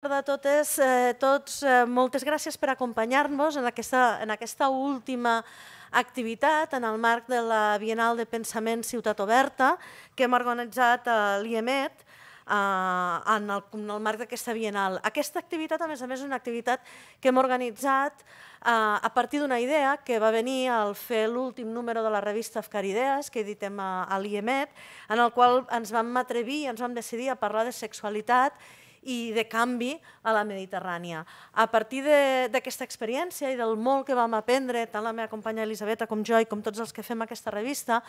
Bona tarda a totes, tots. Moltes gràcies per acompanyar-nos en aquesta última activitat en el marc de la Bienal de Pensament Ciutat Oberta que hem organitzat a l'IEMET en el marc d'aquesta Bienal. Aquesta activitat, a més, és una activitat que hem organitzat a partir d'una idea que va venir al fer l'últim número de la revista Afcaridees, que editem a l'IEMET, en el qual ens vam atrevir i ens vam decidir a parlar de sexualitat i de canvi a la Mediterrània. A partir d'aquesta experiència i del molt que vam aprendre, tant la meva companya Elisabeta com jo i com tots els que fem aquesta revista,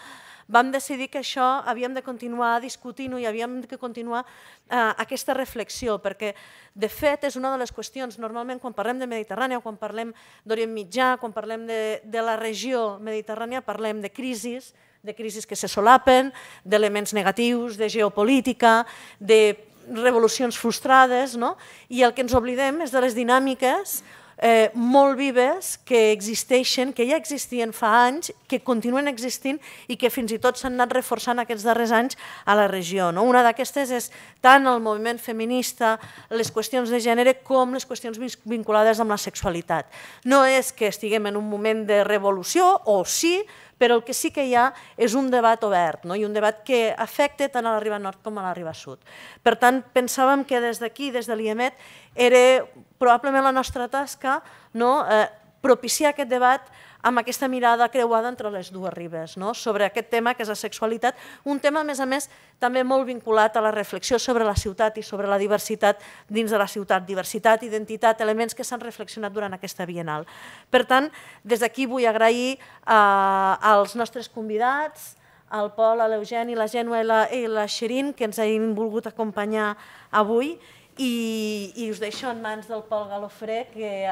vam decidir que això havíem de continuar discutint-ho i havíem de continuar aquesta reflexió, perquè de fet és una de les qüestions, normalment quan parlem de Mediterrània, quan parlem d'Orient Mitjà, quan parlem de la regió mediterrània, parlem de crisis que se solapen, d'elements negatius, de geopolítica, de revolucions frustrades, i el que ens oblidem és de les dinàmiques molt vives que existeixen, que ja existien fa anys, que continuen existint i que fins i tot s'han anat reforçant aquests darrers anys a la regió. Una d'aquestes és tant el moviment feminista, les qüestions de gènere, com les qüestions vinculades amb la sexualitat. No és que estiguem en un moment de revolució, o sí, però el que sí que hi ha és un debat obert i un debat que afecta tant a la riba nord com a la riba sud. Per tant, pensàvem que des d'aquí, des de l'IEMET, era probablement la nostra tasca propiciar aquest debat amb aquesta mirada creuada entre les dues ribes sobre aquest tema que és la sexualitat, un tema, a més, també molt vinculat a la reflexió sobre la ciutat i sobre la diversitat dins de la ciutat, diversitat, identitat, elements que s'han reflexionat durant aquesta Bienal. Per tant, des d'aquí vull agrair als nostres convidats, al Pol, a l'Eugeni, la Genwa i la Sherin, que ens hagin volgut acompanyar avui, i us deixo en mans del Pol Galofre, que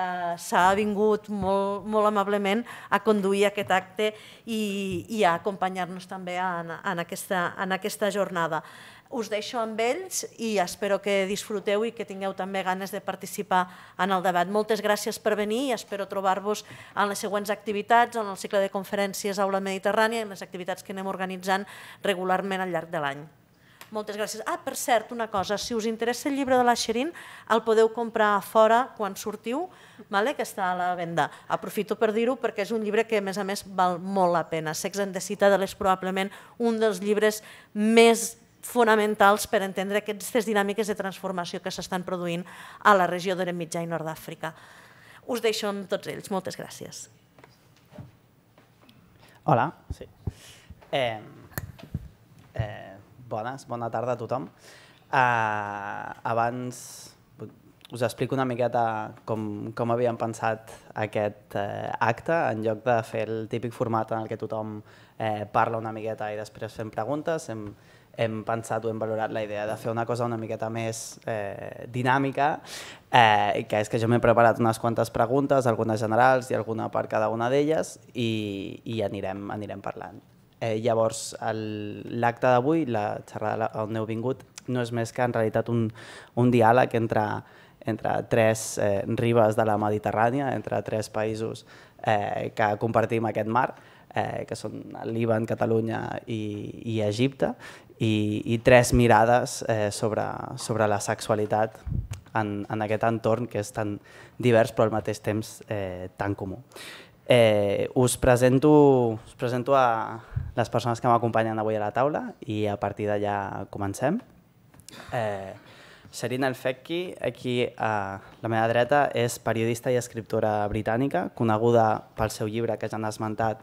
s'ha vingut molt amablement a conduir aquest acte i a acompanyar-nos també en aquesta jornada. Us deixo amb ells i espero que disfruteu i que tingueu també ganes de participar en el debat. Moltes gràcies per venir i espero trobar-vos en les següents activitats, en el cicle de conferències Aula Mediterrània i en les activitats que anem organitzant regularment al llarg de l'any. Moltes gràcies. Per cert, una cosa, si us interessa el llibre de la Sherin, el podeu comprar a fora quan sortiu, que està a la venda. Aprofito per dir-ho perquè és un llibre que, a més, val molt la pena. Sex and the Citadel és probablement un dels llibres més fonamentals per entendre aquestes dinàmiques de transformació que s'estan produint a la regió d'Orient Mitjà i Nord d'Àfrica. Us deixo amb tots ells. Moltes gràcies. Hola. Bona tarda a tothom. Abans us explico una miqueta com havíem pensat aquest acte, en lloc de fer el típic format en el que tothom parla una miqueta i després fem preguntes. Hem pensat o hem valorat la idea de fer una cosa una miqueta més dinàmica, que és que jo m'he preparat unes quantes preguntes, algunes generals i alguna per cada una d'elles, i anirem parlant. Llavors, l'acte d'avui, la xerrada on heu vingut, no és més que en realitat un diàleg entre tres ribes de la Mediterrània, entre tres països que compartim aquest mar, que són el Líban, Catalunya i Egipte, i tres mirades sobre la sexualitat en aquest entorn que és tan divers però al mateix temps tan comú. Us presento a les persones que m'acompanyen avui a la taula i a partir d'allà comencem. Sherin El-Fekki, aquí a la meva dreta, és periodista i escriptora britànica, coneguda pel seu llibre que ja han esmentat,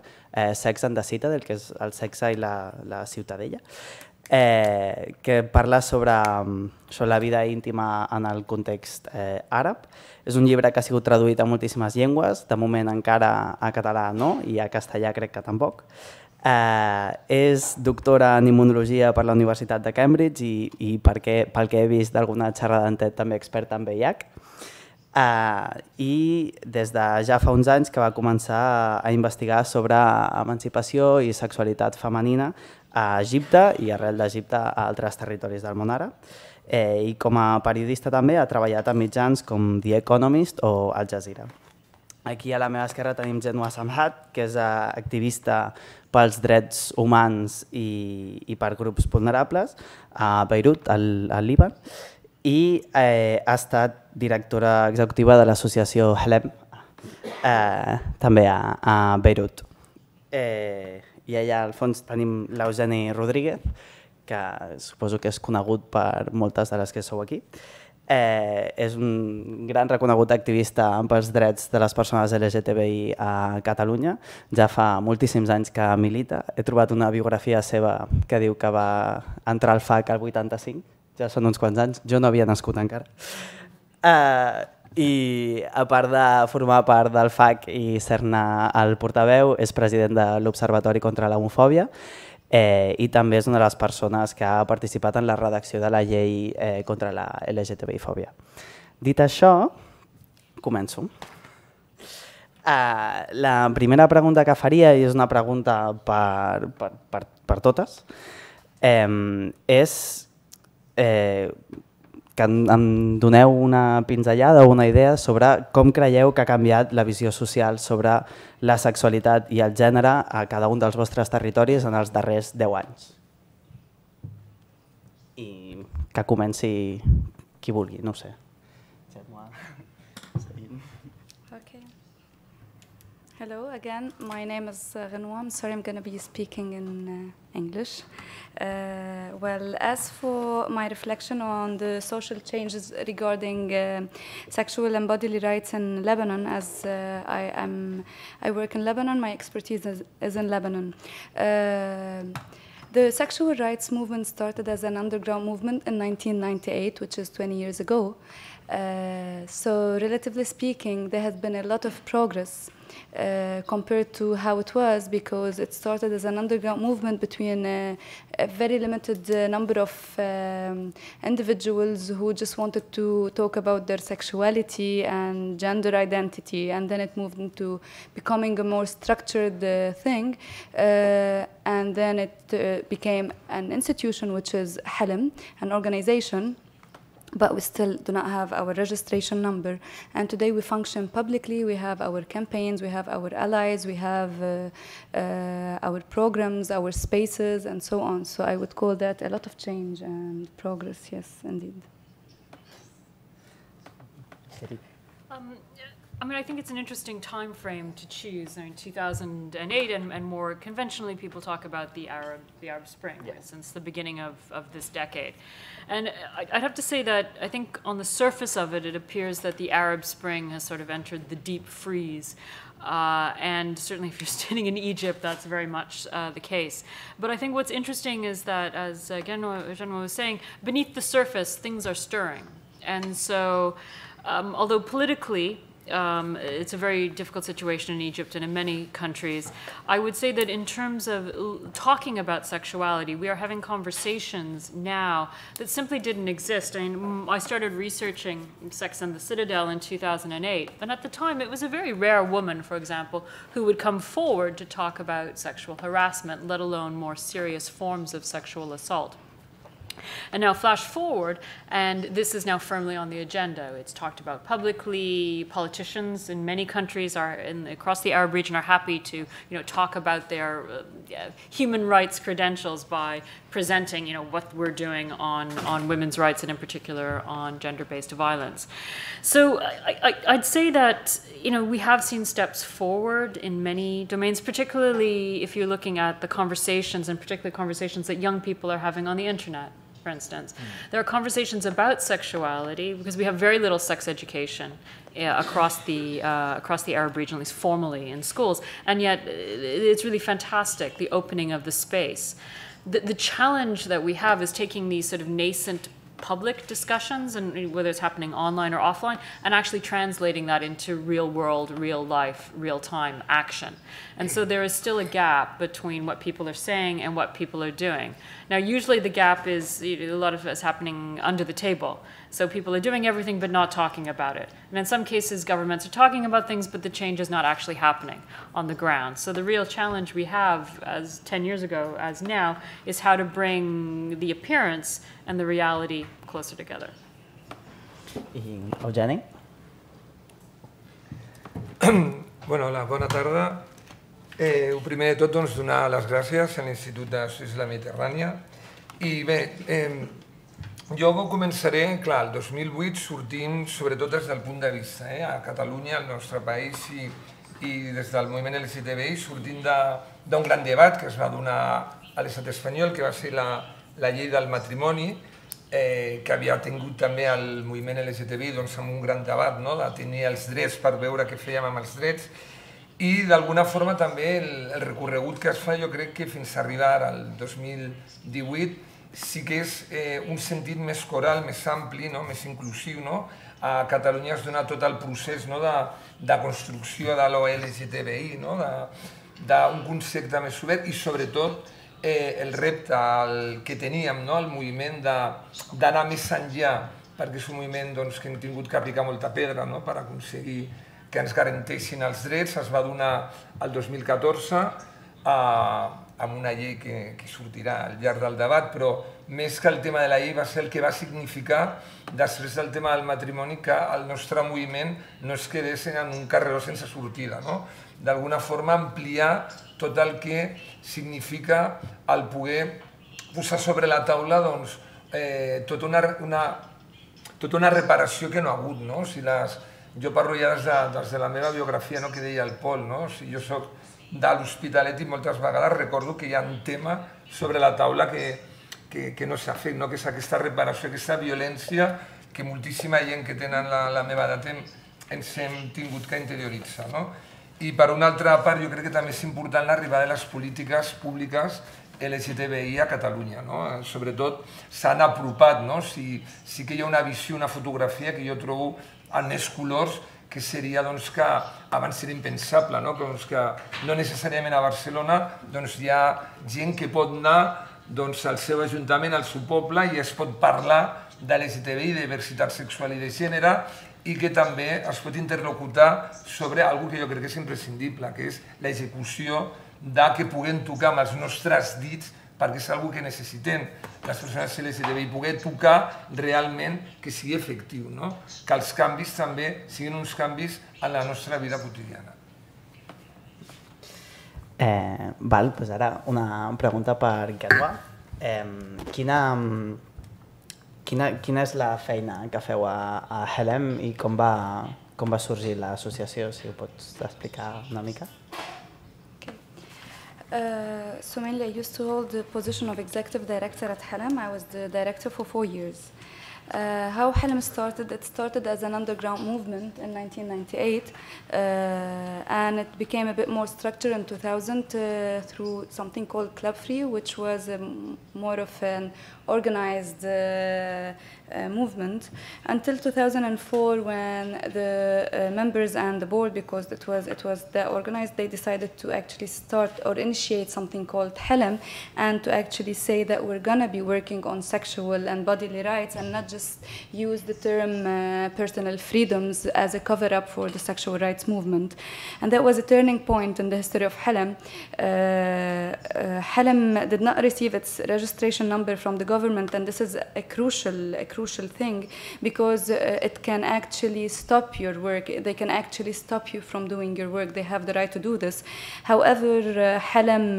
Sex and the Citadel, que és el sexe i la ciutadella, que parla sobre la vida íntima en el context àrab. És un llibre que ha sigut traduït a moltíssimes llengües, de moment encara a català no, i a castellà crec que tampoc. És doctora en immunologia per la Universitat de Cambridge i pel que he vist d'alguna xerrada en TED també experta en VIH. I des de ja fa uns anys que va començar a investigar sobre emancipació i sexualitat femenina a Egipte i arrel d'Egipte a altres territoris del món àrab. I com a periodista també ha treballat a mitjans com The Economist o Al Jazeera. Aquí a la meva esquerra tenim Genwa Samhat, que és activista pels drets humans i per grups vulnerables a Beirut, al Líban. i ha estat directora executiva de l'associació HLEM, també a Beirut. I allà al fons tenim l'Eugeni Rodríguez, que suposo que és conegut per moltes de les que sou aquí. És un gran reconegut activista pels drets de les persones LGTBI a Catalunya. Ja fa moltíssims anys que milita. He trobat una biografia seva que diu que va entrar al FAC al 85. Ja són uns quants anys. Jo no havia nascut encara. I a part de formar part del FAC i ser-ne el portaveu, és president de l'Observatori contra l'Homofòbia i també és una de les persones que ha participat en la redacció de la llei contra la LGTBI-fòbia. Dit això, començo. La primera pregunta que faria, i és una pregunta per totes, és que em doneu una pinzellada o una idea sobre com creieu que ha canviat la visió social sobre la sexualitat i el gènere a cada un dels vostres territoris en els darrers 10 anys. I que comenci qui vulgui, no ho sé. Hello again, my name is Genwa. I'm sorry, I'm going to be speaking in English. Well, as for my reflection on the social changes regarding sexual and bodily rights in Lebanon, as I work in Lebanon, my expertise is in Lebanon. The sexual rights movement started as an underground movement in 1998, which is 20 years ago. So relatively speaking, there has been a lot of progress compared to how it was, because it started as an underground movement between a very limited number of individuals who just wanted to talk about their sexuality and gender identity, and then it moved into becoming a more structured thing, and then it became an institution, which is HLEM, an organization. But we still do not have our registration number. And today we function publicly. We have our campaigns, we have our allies, we have our programs, our spaces, and so on. So I would call that a lot of change and progress, yes, indeed. I mean, I think it's an interesting time frame to choose. I mean, 2008, and more conventionally, people talk about the Arab Spring, right, since the beginning of this decade. And I'd have to say that I think on the surface of it, it appears that the Arab Spring has sort of entered the deep freeze. And certainly if you're standing in Egypt, that's very much the case. But I think what's interesting is that, as Genwa was saying, beneath the surface, things are stirring. And so, although politically, it's a very difficult situation in Egypt and in many countries, I would say that in terms of talking about sexuality, we are having conversations now that simply didn't exist. I mean, I started researching Sex and the Citadel in 2008, and at the time it was a very rare woman, for example, who would come forward to talk about sexual harassment, let alone more serious forms of sexual assault. And now flash forward, and this is now firmly on the agenda. It's talked about publicly. Politicians in many countries across the Arab region are happy to talk about their human rights credentials by presenting what we're doing on women's rights, and in particular on gender-based violence. So I'd say that we have seen steps forward in many domains, particularly if you're looking at the conversations, and particularly conversations that young people are having on the internet. For instance, there are conversations about sexuality because we have very little sex education across the Arab region, at least formally in schools, and yet it's really fantastic, the opening of the space. The challenge that we have is taking these sort of nascent public discussions, and whether it's happening online or offline, and actually translating that into real world, real life, real time action. And so there is still a gap between what people are saying and what people are doing. Now, usually the gap is, a lot of it is happening under the table. So people are doing everything but not talking about it. And in some cases, governments are talking about things, but the change is not actually happening on the ground. So the real challenge we have, as 10 years ago as now, is how to bring the appearance and the reality closer together. Eugeni? Bueno, hola, bona tarda. Primer de tot, donar les gràcies a l'Institut d'Estudis de la Mediterrània. I bé, Jo començaré, clar, el 2008 sortint sobretot des del punt de vista, a Catalunya, al nostre país, i des del moviment LGTBI, sortint d'un gran debat que es va donar a l'estat espanyol, que va ser la llei del matrimoni, que havia tingut també el moviment LGTBI amb un gran debat, de tenir els drets per veure què fèiem amb els drets, i d'alguna forma també el recorregut que es fa, jo crec que fins a arribar al 2018, sí que és un sentit més coral, més ampli, més inclusiu. A Catalunya es dona tot el procés de construcció de l'OLGTBI, d'un concepte més obert i sobretot el repte que teníem, el moviment d'anar més enllà, perquè és un moviment que hem tingut que aplicar molta pedra per aconseguir que ens garanteixin els drets. Es va donar el 2014 amb una llei que sortirà al llarg del debat, però més que el tema de la llei va ser el que va significar, després del tema del matrimoni, que el nostre moviment no es quedés en un carreró sense sortida. D'alguna forma ampliar tot el que significa el poder posar sobre la taula tota una reparació que no ha hagut. Jo parlo ja des de la meva biografia, que deia el Pol, jo soc de l'Hospitalet i moltes vegades recordo que hi ha un tema sobre la taula que no s'ha fet, que és aquesta reparació, aquesta violència que moltíssima gent que tenen la meva edat ens hem tingut que interioritzar. I per una altra part jo crec que també és important l'arribada de les polítiques públiques LGTBI a Catalunya. Sobretot s'han apropat, sí que hi ha una visió, una fotografia que jo trobo en més colors, que seria que abans era impensable, que no necessàriament a Barcelona hi ha gent que pot anar al seu ajuntament, al seu poble, i es pot parlar de LGTBI, de diversitat sexual i de gènere, i que també es pot interlocutar sobre alguna cosa que jo crec que és imprescindible, que és l'execució que puguem tocar amb els nostres dits, perquè és una que necessitem les persones LGTBI, poder tocar realment que sigui efectiu, que els canvis també siguin uns canvis en la nostra vida quotidiana. Doncs ara una pregunta per Genwa. Quina és la feina que feu a Helem i com va sorgir l'associació, si ho pots explicar una mica? So mainly I used to hold the position of executive director at Helem. I was the director for 4 years. How Helem started, it started as an underground movement in 1998 and it became a bit more structured in 2000 through something called Club Free, which was more of an organized movement until 2004 when the members and the board, because it was that organized, they decided to actually start or initiate something called Helem and to actually say that we're gonna be working on sexual and bodily rights and not just use the term personal freedoms as a cover-up for the sexual rights movement. And that was a turning point in the history of Helem. Helem did not receive its registration number from the government, and this is a crucial thing because it can actually stop your work. They can actually stop you from doing your work. They have the right to do this. However, Helem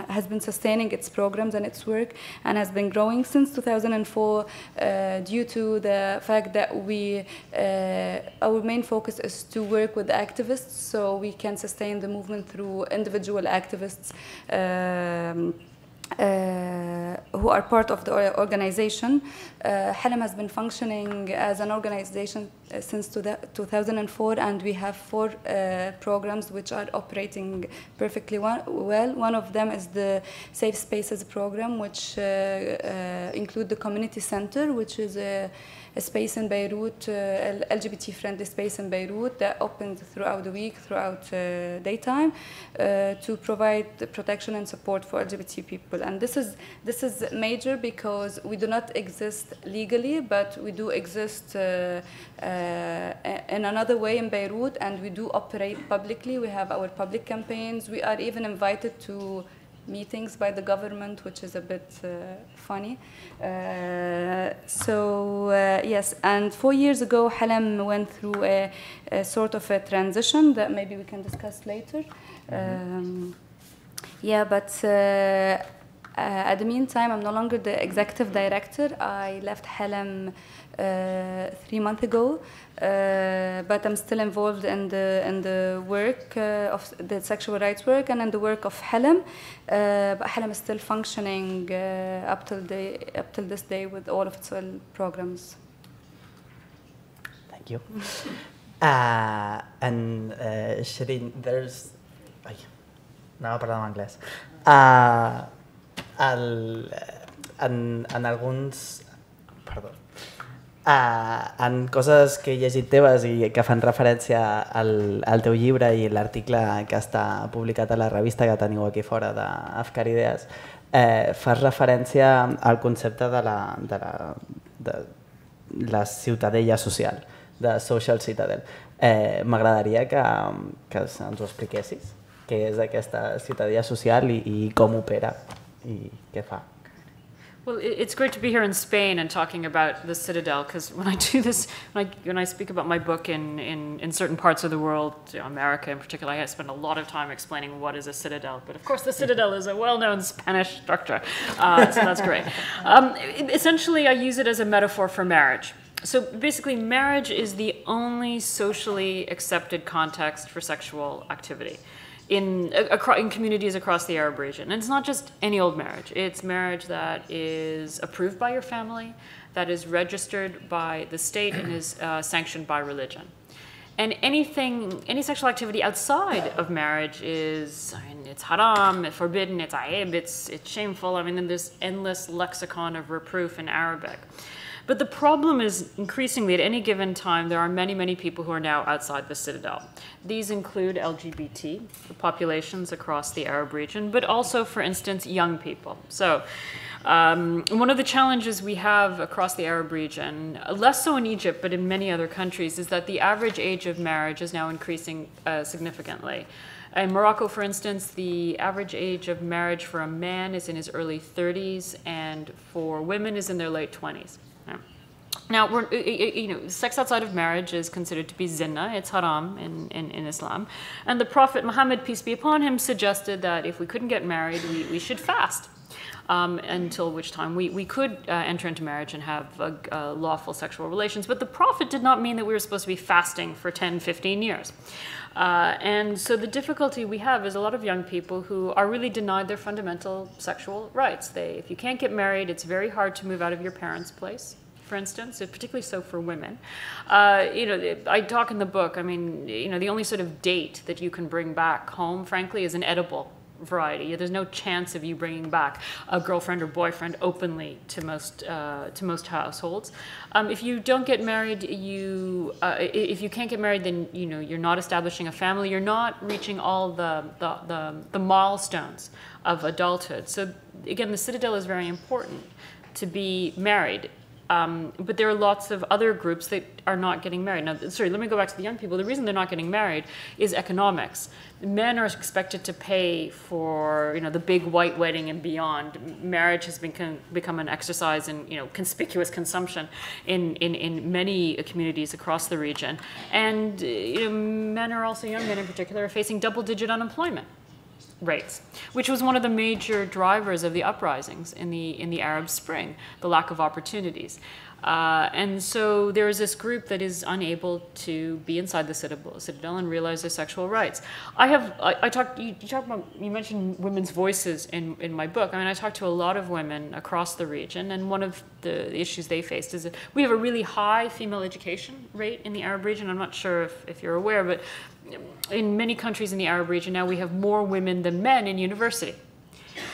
has been sustaining its programs and its work and has been growing since 2004 due to the fact that our main focus is to work with activists, so we can sustain the movement through individual activists who are part of the organization. Helem has been functioning as an organization since 2004, and we have 4 programs which are operating perfectly well. One of them is the Safe Spaces program, which include the community center, which is a space in Beirut, LGBT-friendly space in Beirut that opens throughout the week, throughout daytime, to provide protection and support for LGBT people. And this is major because we do not exist legally, but we do exist in another way in Beirut, and we do operate publicly. We have our public campaigns. We are even invited to meetings by the government, which is a bit funny. Yes, and 4 years ago, Helem went through a sort of a transition that maybe we can discuss later. Yeah, but At the meantime, I'm no longer the executive director. I left Helm 3 months ago, but I'm still involved in the work of the sexual rights work and in the work of Helm. But Helm is still functioning up till this day with all of its programs. Thank you. And Shireen, there's... Anava a parlar en anglès. En alguns... Perdó. En coses que he llegit teves i que fan referència al teu llibre i l'article que està publicat a la revista que teniu aquí fora d'Afkar Idees, fas referència al concepte de la ciutadella social, de social citadel. M'agradaria que ens ho expliquessis, què és aquesta ciutadella social i com opera i què fa. Well, it's great to be here in Spain and talking about the citadel, because when I do this, when I speak about my book in certain parts of the world, America in particular, I spend a lot of time explaining what is a citadel. But of course, the citadel is a well-known Spanish structure, so that's great. Essentially, I use it as a metaphor for marriage. So basically, marriage is the only socially accepted context for sexual activity in communities across the Arab region. And it's not just any old marriage. It's marriage that is approved by your family, that is registered by the state and is sanctioned by religion. And any sexual activity outside of marriage is, it's haram, it's forbidden, it's aib, it's shameful. Then there's endless lexicon of reproof in Arabic. But the problem is, increasingly, at any given time, there are many, many people who are now outside the citadel. These include LGBT populations across the Arab region, but also, for instance, young people. So one of the challenges we have across the Arab region, less so in Egypt, but in many other countries, is that the average age of marriage is now increasing significantly. In Morocco, for instance, the average age of marriage for a man is in his early 30s, and for women is in their late 20s. Now, sex outside of marriage is considered to be zina. It's haram in Islam. And the Prophet Muhammad, peace be upon him, suggested that if we couldn't get married, we should fast. Until which time we could enter into marriage and have lawful sexual relations. But the Prophet did not mean that we were supposed to be fasting for 10, 15 years. And so the difficulty we have is a lot of young people who are really denied their fundamental sexual rights. If you can't get married, it's very hard to move out of your parents' place, for instance, particularly so for women. I talk in the book, the only sort of date that you can bring back home, frankly, is an edible variety. There's no chance of you bringing back a girlfriend or boyfriend openly to most households. If you don't get married, if you can't get married, then you're not establishing a family. You're not reaching all the milestones of adulthood. So again, the citadel is very important to be married. But there are lots of other groups that are not getting married. Now, sorry, let me go back to the young people. The reason they're not getting married is economics. Men are expected to pay for, the big white wedding and beyond. Marriage has become an exercise in, conspicuous consumption in many communities across the region. And men are also, young men in particular, are facing double-digit unemployment rates, which was one of the major drivers of the uprisings in the Arab Spring, the lack of opportunities. And so there is this group that is unable to be inside the citadel and realize their sexual rights. You mentioned women's voices in my book. I talked to a lot of women across the region, and one of the issues they faced is that we have a really high female education rate in the Arab region. I'm not sure if you're aware, but in many countries in the Arab region now we have more women than men in university.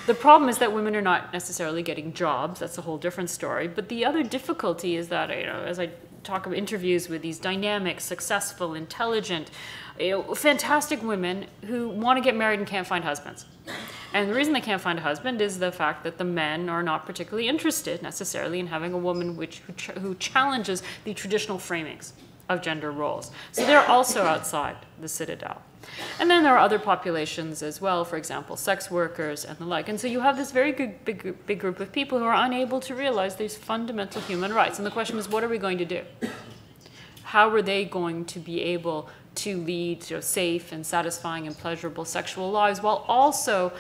The problem is that women are not necessarily getting jobs. That's a whole different story. But the other difficulty is that, as I talk about interviews with these dynamic, successful, intelligent, fantastic women who want to get married and can't find husbands. And the reason they can't find a husband is the fact that the men are not particularly interested necessarily in having a woman who challenges the traditional framings of gender roles. So they're also outside the citadel. And then there are other populations as well, for example, sex workers and the like. And so you have this very big group of people who are unable to realize these fundamental human rights. And the question is, what are we going to do? How are they going to be able to lead safe and satisfying and pleasurable sexual lives, while also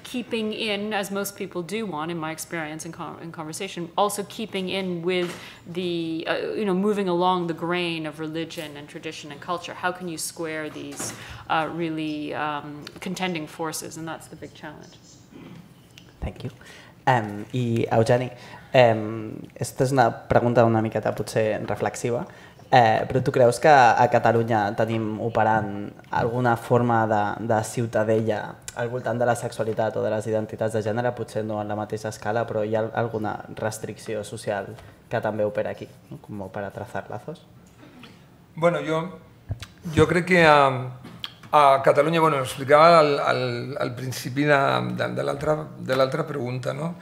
keeping in, as most people do want, in my experience in conversation, also keeping in with the, moving along the grain of religion and tradition and culture. How can you square these really contending forces? And that's the big challenge. Thank you. I Eugeni, aquesta és una pregunta una miqueta potser reflexiva, però tu creus que a Catalunya tenim operant alguna forma de ciutadella al voltant de la sexualitat o de les identitats de gènere, potser no en la mateixa escala, però hi ha alguna restricció social que també opera aquí, com per trazar lazos? Bueno, jo crec que a Catalunya, bueno, explicava al principi de l'altra pregunta, no?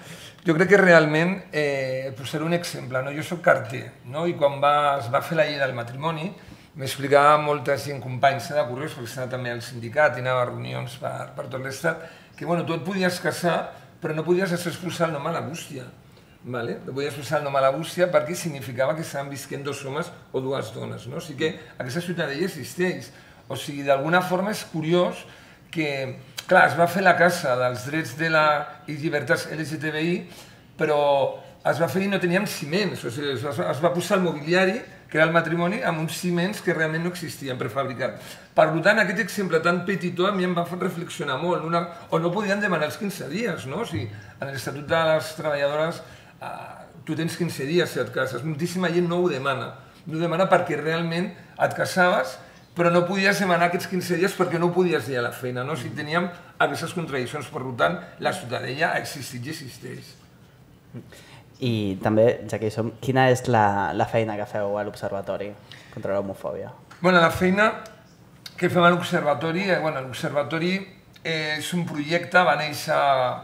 Jo crec que realment, posaré un exemple, jo soc carter, i quan es va fer la llei del matrimoni, m'explicava molta gent, companys de correus, perquè estava també al sindicat i anava a reunions per tot l'estat, que tu et podies casar, però no podies expulsar el nom a la bústia. No podies expulsar el nom a la bústia perquè significava que estaven visquent dos homes o dues dones. O sigui que aquesta ciutadella existeix. O sigui, d'alguna forma és curiós que, clar, es va fer la Casa dels Drets i Llibertats LGTBI, però es va fer i no teníem ciments, o sigui, es va posar el mobiliari, que era el matrimoni, amb uns ciments que realment no existien prefabricats. Per tant, aquest exemple tan petitó a mi em va fer reflexionar molt, o no podien demanar els 15 dies, no? O sigui, en l'Estatut de les Treballadores tu tens 15 dies si et cases, moltíssima gent no ho demana perquè realment et casaves, però no podies demanar aquests 15 dies perquè no podies dir a la feina, no? O sigui, teníem aquestes contradiccions, per tant, la ciutadella ha existit i existeix. I també, ja que hi som, quina és la feina que feu a l'Observatori contra l'homofòbia? La feina que fem a l'Observatori, l'Observatori és un projecte, va néixer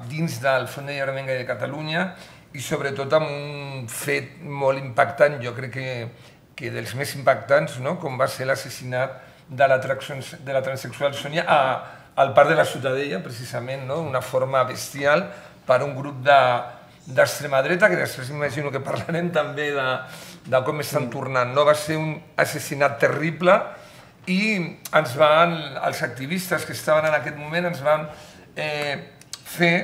dins del Fons de Lliurament Gai de Catalunya i sobretot amb un fet molt impactant, jo crec que dels més impactants, com va ser l'assassinat de la transsexual Sònia al Parc de la Ciutadella, precisament, d'una forma bestial per un grup d'extrema dreta, que després m'imagino que parlarem també de com estan tornant. Va ser un assassinat terrible i els activistes que estaven en aquest moment ens van fer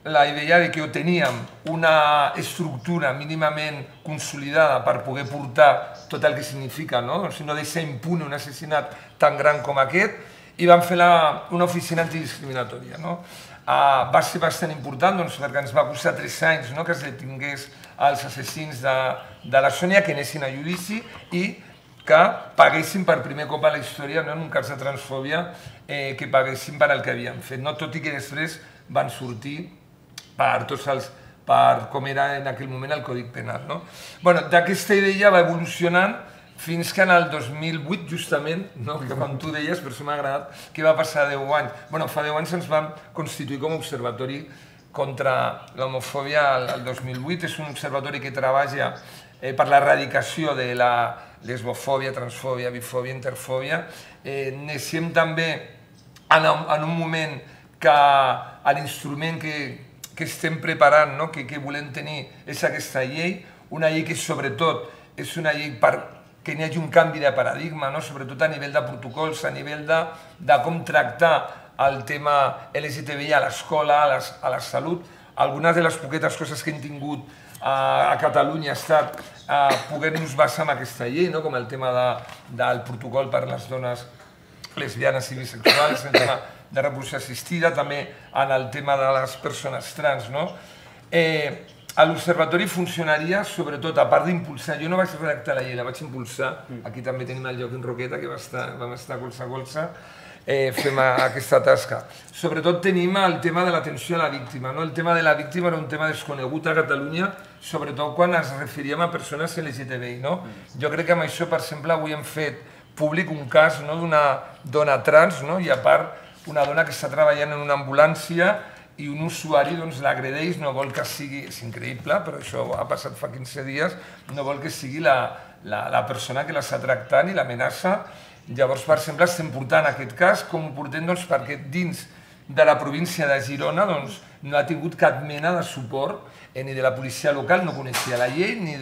la idea de que teníem una estructura mínimament consolidada per poder portar tot el que significa, no deixar impune un assassinat tan gran com aquest, i vam fer una oficina antidiscriminatòria. Va ser bastant important perquè ens va costar 3 anys que es detingués els assassins de la Sònia, que anessin a judici i que paguessin per primer cop a la història, en un cas de transfòbia, que paguessin per el que havien fet, tot i que després van sortir per com era en aquell moment el Codi Penal. D'aquesta idea va evolucionant fins que en el 2008, justament, que com tu deies, per això m'ha agradat, que va passar 10 anys. Fa 10 anys ens vam constituir com a Observatori contra l'homofòbia el 2008. És un observatori que treballa per l'erradicació de la lesbofòbia, transfòbia, bifòbia, interfòbia. Neixem també en un moment que l'instrument que estem preparant, que volem tenir, és aquesta llei, una llei que sobretot és una llei perquè hi hagi un canvi de paradigma, sobretot a nivell de protocols, a nivell de com tractar el tema LGTBI a l'escola, a la salut. Algunes de les poquetes coses que hem tingut a Catalunya ha estat poder-nos basar en aquesta llei, com el tema del protocol per a les dones lesbianes i bisexuals, el tema de revolució assistida, també en el tema de les persones trans. L'Observatori funcionaria sobretot, a part d'impulsar, jo no vaig redactar la llei, la vaig impulsar, aquí també tenim el Joaquim Roqueta, que vam estar colze a colze, fem aquesta tasca. Sobretot tenim el tema de l'atenció a la víctima. El tema de la víctima era un tema desconegut a Catalunya, sobretot quan ens referíem a persones LGTBI. Jo crec que amb això, per exemple, avui hem fet públic un cas d'una dona trans, i a part una dona que està treballant en una ambulància i un usuari l'agredeix, no vol que sigui, és increïble, però això ha passat fa 15 dies, no vol que sigui la persona que l'està tractant i l'amenaça. Llavors, per exemple, estem portant aquest cas com ho portem perquè dins de la província de Girona no ha tingut cap mena de suport ni de la policia local, no coneixia la llei, ni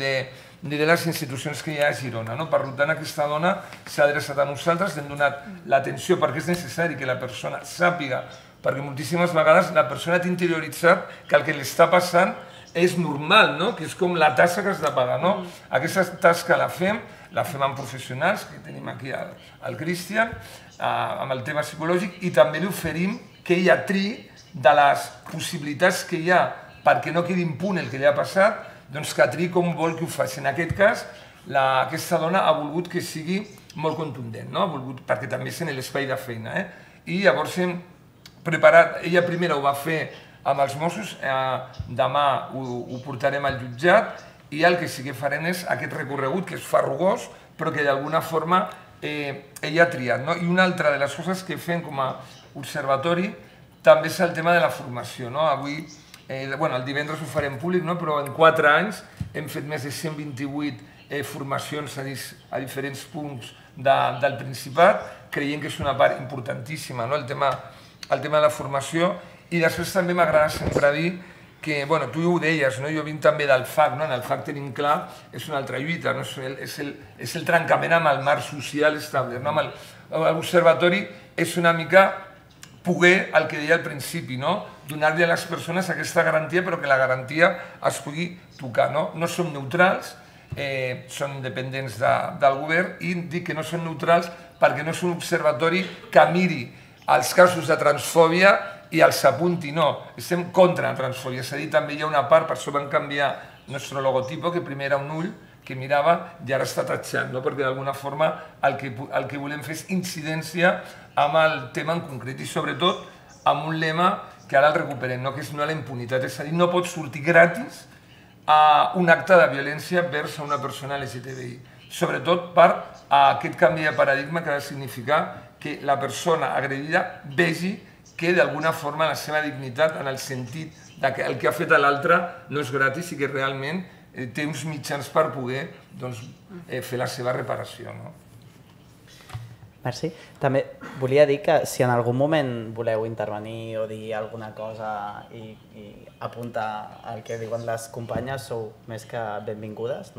de les institucions que hi ha a Girona. Per tant, aquesta dona s'ha adreçat a nosaltres, hem donat l'atenció perquè és necessari que la persona sàpiga, perquè moltíssimes vegades la persona té interioritzat que el que li està passant és normal, que és com la tasca que has de pagar. Aquesta tasca la fem amb professionals, que tenim aquí el Cristian, amb el tema psicològic, i també li oferim que ella triï de les possibilitats que hi ha perquè no quedi impune el que li ha passat, doncs que triï com vol que ho faci. En aquest cas, aquesta dona ha volgut que sigui molt contundent, perquè també és en l'espai de feina. I llavors hem preparat, ella primera ho va fer amb els Mossos, demà ho portarem al jutjat, i el que sí que farem és aquest recorregut, que és farrugós, però que d'alguna forma ella ha triat. I una altra de les coses que fem com a observatori també és el tema de la formació. Avui, el divendres ho farem públic, però en 4 anys hem fet més de 128 formacions a diferents punts del Principat, creient que és una part importantíssima el tema de la formació. I després també m'agrada sempre dir que, tu ho deies, jo vinc també del FAC, en el FAC tenim clar, és una altra lluita, és el trencament amb el marc social estable. L'observatori és una mica poder, el que deia al principi, donar-li a les persones aquesta garantia, però que la garantia es pugui tocar. No som neutrals, són dependents del govern, i dic que no són neutrals perquè no és un observatori que miri els casos de transfòbia i els apunti, no, estem contra la transfòbia, és a dir, també hi ha una part, per això vam canviar el nostre logotipo, que primer era un ull que mirava i ara està tatxant, perquè d'alguna forma el que volem fer és incidència amb el tema en concret i sobretot amb un lema que ara el recuperem, que és no a la impunitat, és a dir, no pot sortir gratis a un acte de violència vers una persona LGTBI, sobretot per aquest canvi de paradigma que ha de significar que la persona agredida vegi que d'alguna forma la seva dignitat, en el sentit que el que ha fet a l'altre no és gratis i que realment té uns mitjans per poder fer la seva reparació. Merci. També volia dir que si en algun moment voleu intervenir o dir alguna cosa i apuntar el que diuen les companyes, sou més que benvingudes.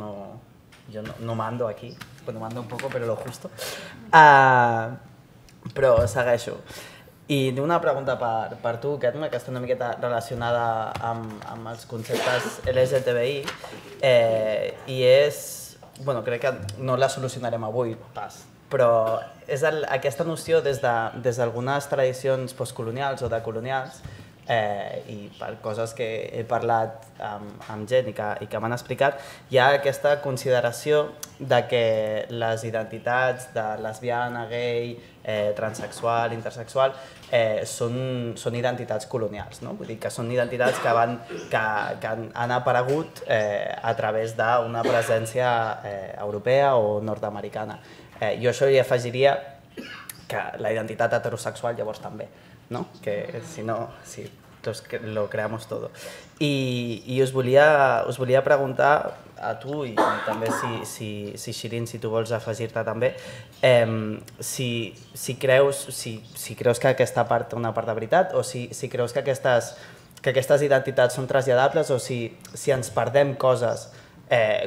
Jo no mando aquí, bueno, mando un poco, pero lo justo. Però segueixo. I una pregunta per tu, Ketma, que està una miqueta relacionada amb els conceptes LGTBI, i és, crec que no la solucionarem avui, pas, però és aquesta noció des d'algunes tradicions postcolonials o decolonials, i per coses que he parlat amb gent i que m'han explicat, hi ha aquesta consideració de que les identitats de lesbiana, gay, transsexual, intersexual, són identitats colonials, vull dir que són identitats que han aparegut a través d'una presència europea o nord-americana. Jo això hi afegiria que la identitat heterosexual llavors també, que si no, lo creamos todo. I us volia preguntar a tu i també si Shirin, si tu vols afegir-te també, si creus que aquesta part té una part de veritat o si creus que aquestes identitats són traslladables o si ens perdem coses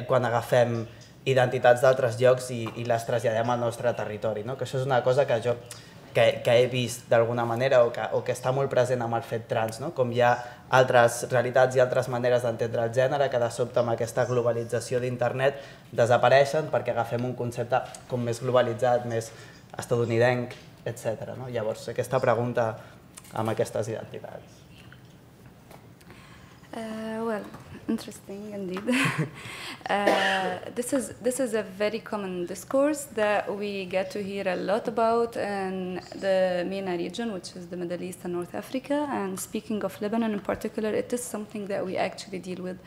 quan agafem identitats d'altres llocs i les traslladem al nostre territori. Que això és una cosa que he vist d'alguna manera o que està molt present amb el fet trans, com hi ha altres realitats i altres maneres d'entendre el gènere que de sobte amb aquesta globalització d'internet desapareixen perquè agafem un concepte com més globalitzat, més estadounidenc, etc. Llavors, aquesta pregunta amb aquestes identitats. Well, interesting indeed. This is a very common discourse that we get to hear a lot about in the MENA region, which is the Middle East and North Africa. And speaking of Lebanon in particular, it is something that we actually deal with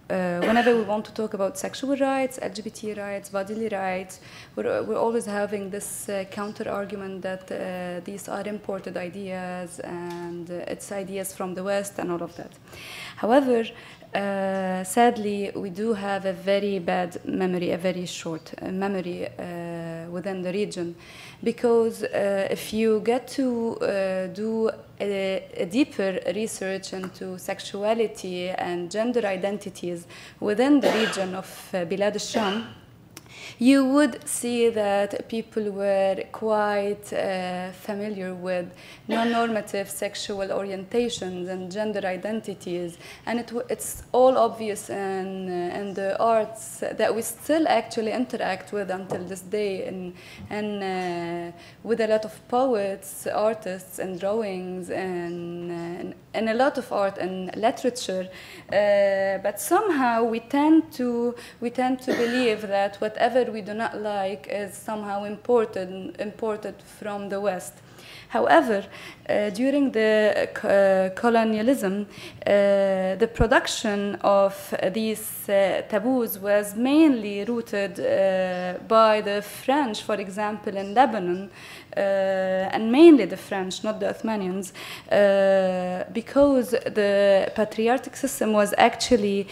whenever we want to talk about sexual rights, LGBT rights, bodily rights. We're always having this counter argument that these are imported ideas and it's ideas from the West and all of that. However, sadly, we do have a very bad memory, a very short memory within the region. Because if you get to do a deeper research into sexuality and gender identities within the region of Bilad al-Sham, you would see that people were quite familiar with non-normative sexual orientations and gender identities, and it's all obvious in the arts that we still actually interact with until this day, and with a lot of poets, artists, and drawings, and a lot of art and literature. But somehow we tend to believe that whatever we do not like is somehow imported from the West. However, during the colonialism, the production of these taboos was mainly rooted by the French, for example, in Lebanon, and mainly the French, not the Ottomans, because the patriarchal system was actually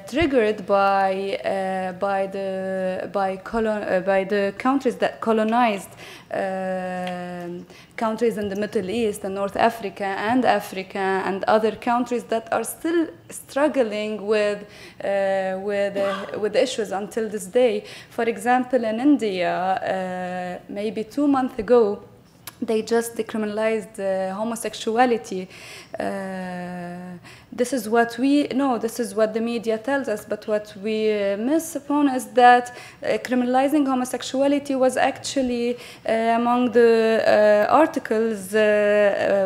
triggered by the countries that colonized countries in the Middle East and North Africa and Africa and other countries that are still struggling with issues until this day. For example, in India, maybe 2 months ago, they just decriminalized homosexuality. This is what we know, this is what the media tells us, but what we miss upon is that criminalizing homosexuality was actually among the articles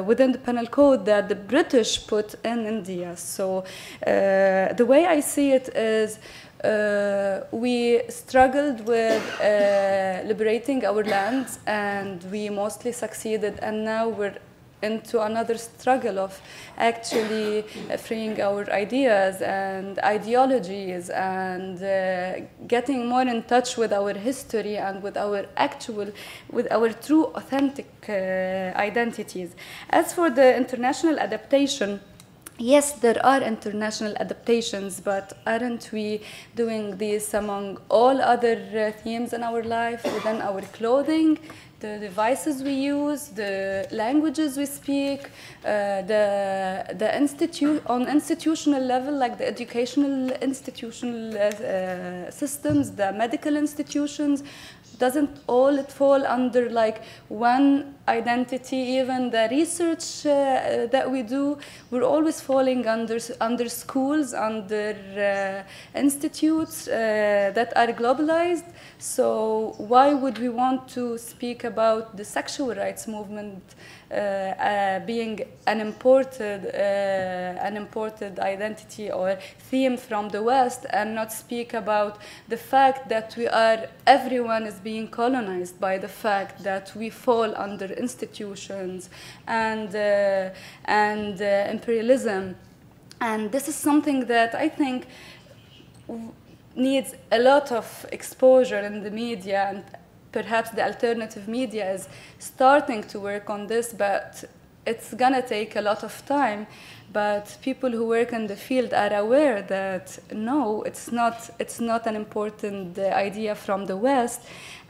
within the penal code that the British put in India. So the way I see it is we struggled with liberating our lands, and we mostly succeeded, and now we're into another struggle of actually freeing our ideas and ideologies and getting more in touch with our history and with our true authentic identities. As for the international adaptation, yes, there are international adaptations, but aren't we doing this among all other themes in our life, within our clothing, the devices we use, the languages we speak, on institutional level, like the educational institutional systems, the medical institutions? Doesn't all it fall under like one identity? Even the research that we do, we're always falling under schools, under institutes that are globalized. So why would we want to speak about the sexual rights movement being an imported identity or theme from the West, and not speak about the fact that everyone is being colonized by the fact that we fall under institutions and imperialism? And this is something that I think needs a lot of exposure in the media, and perhaps the alternative media is starting to work on this, but it's gonna take a lot of time. But people who work in the field are aware that no, it's not an important idea from the West.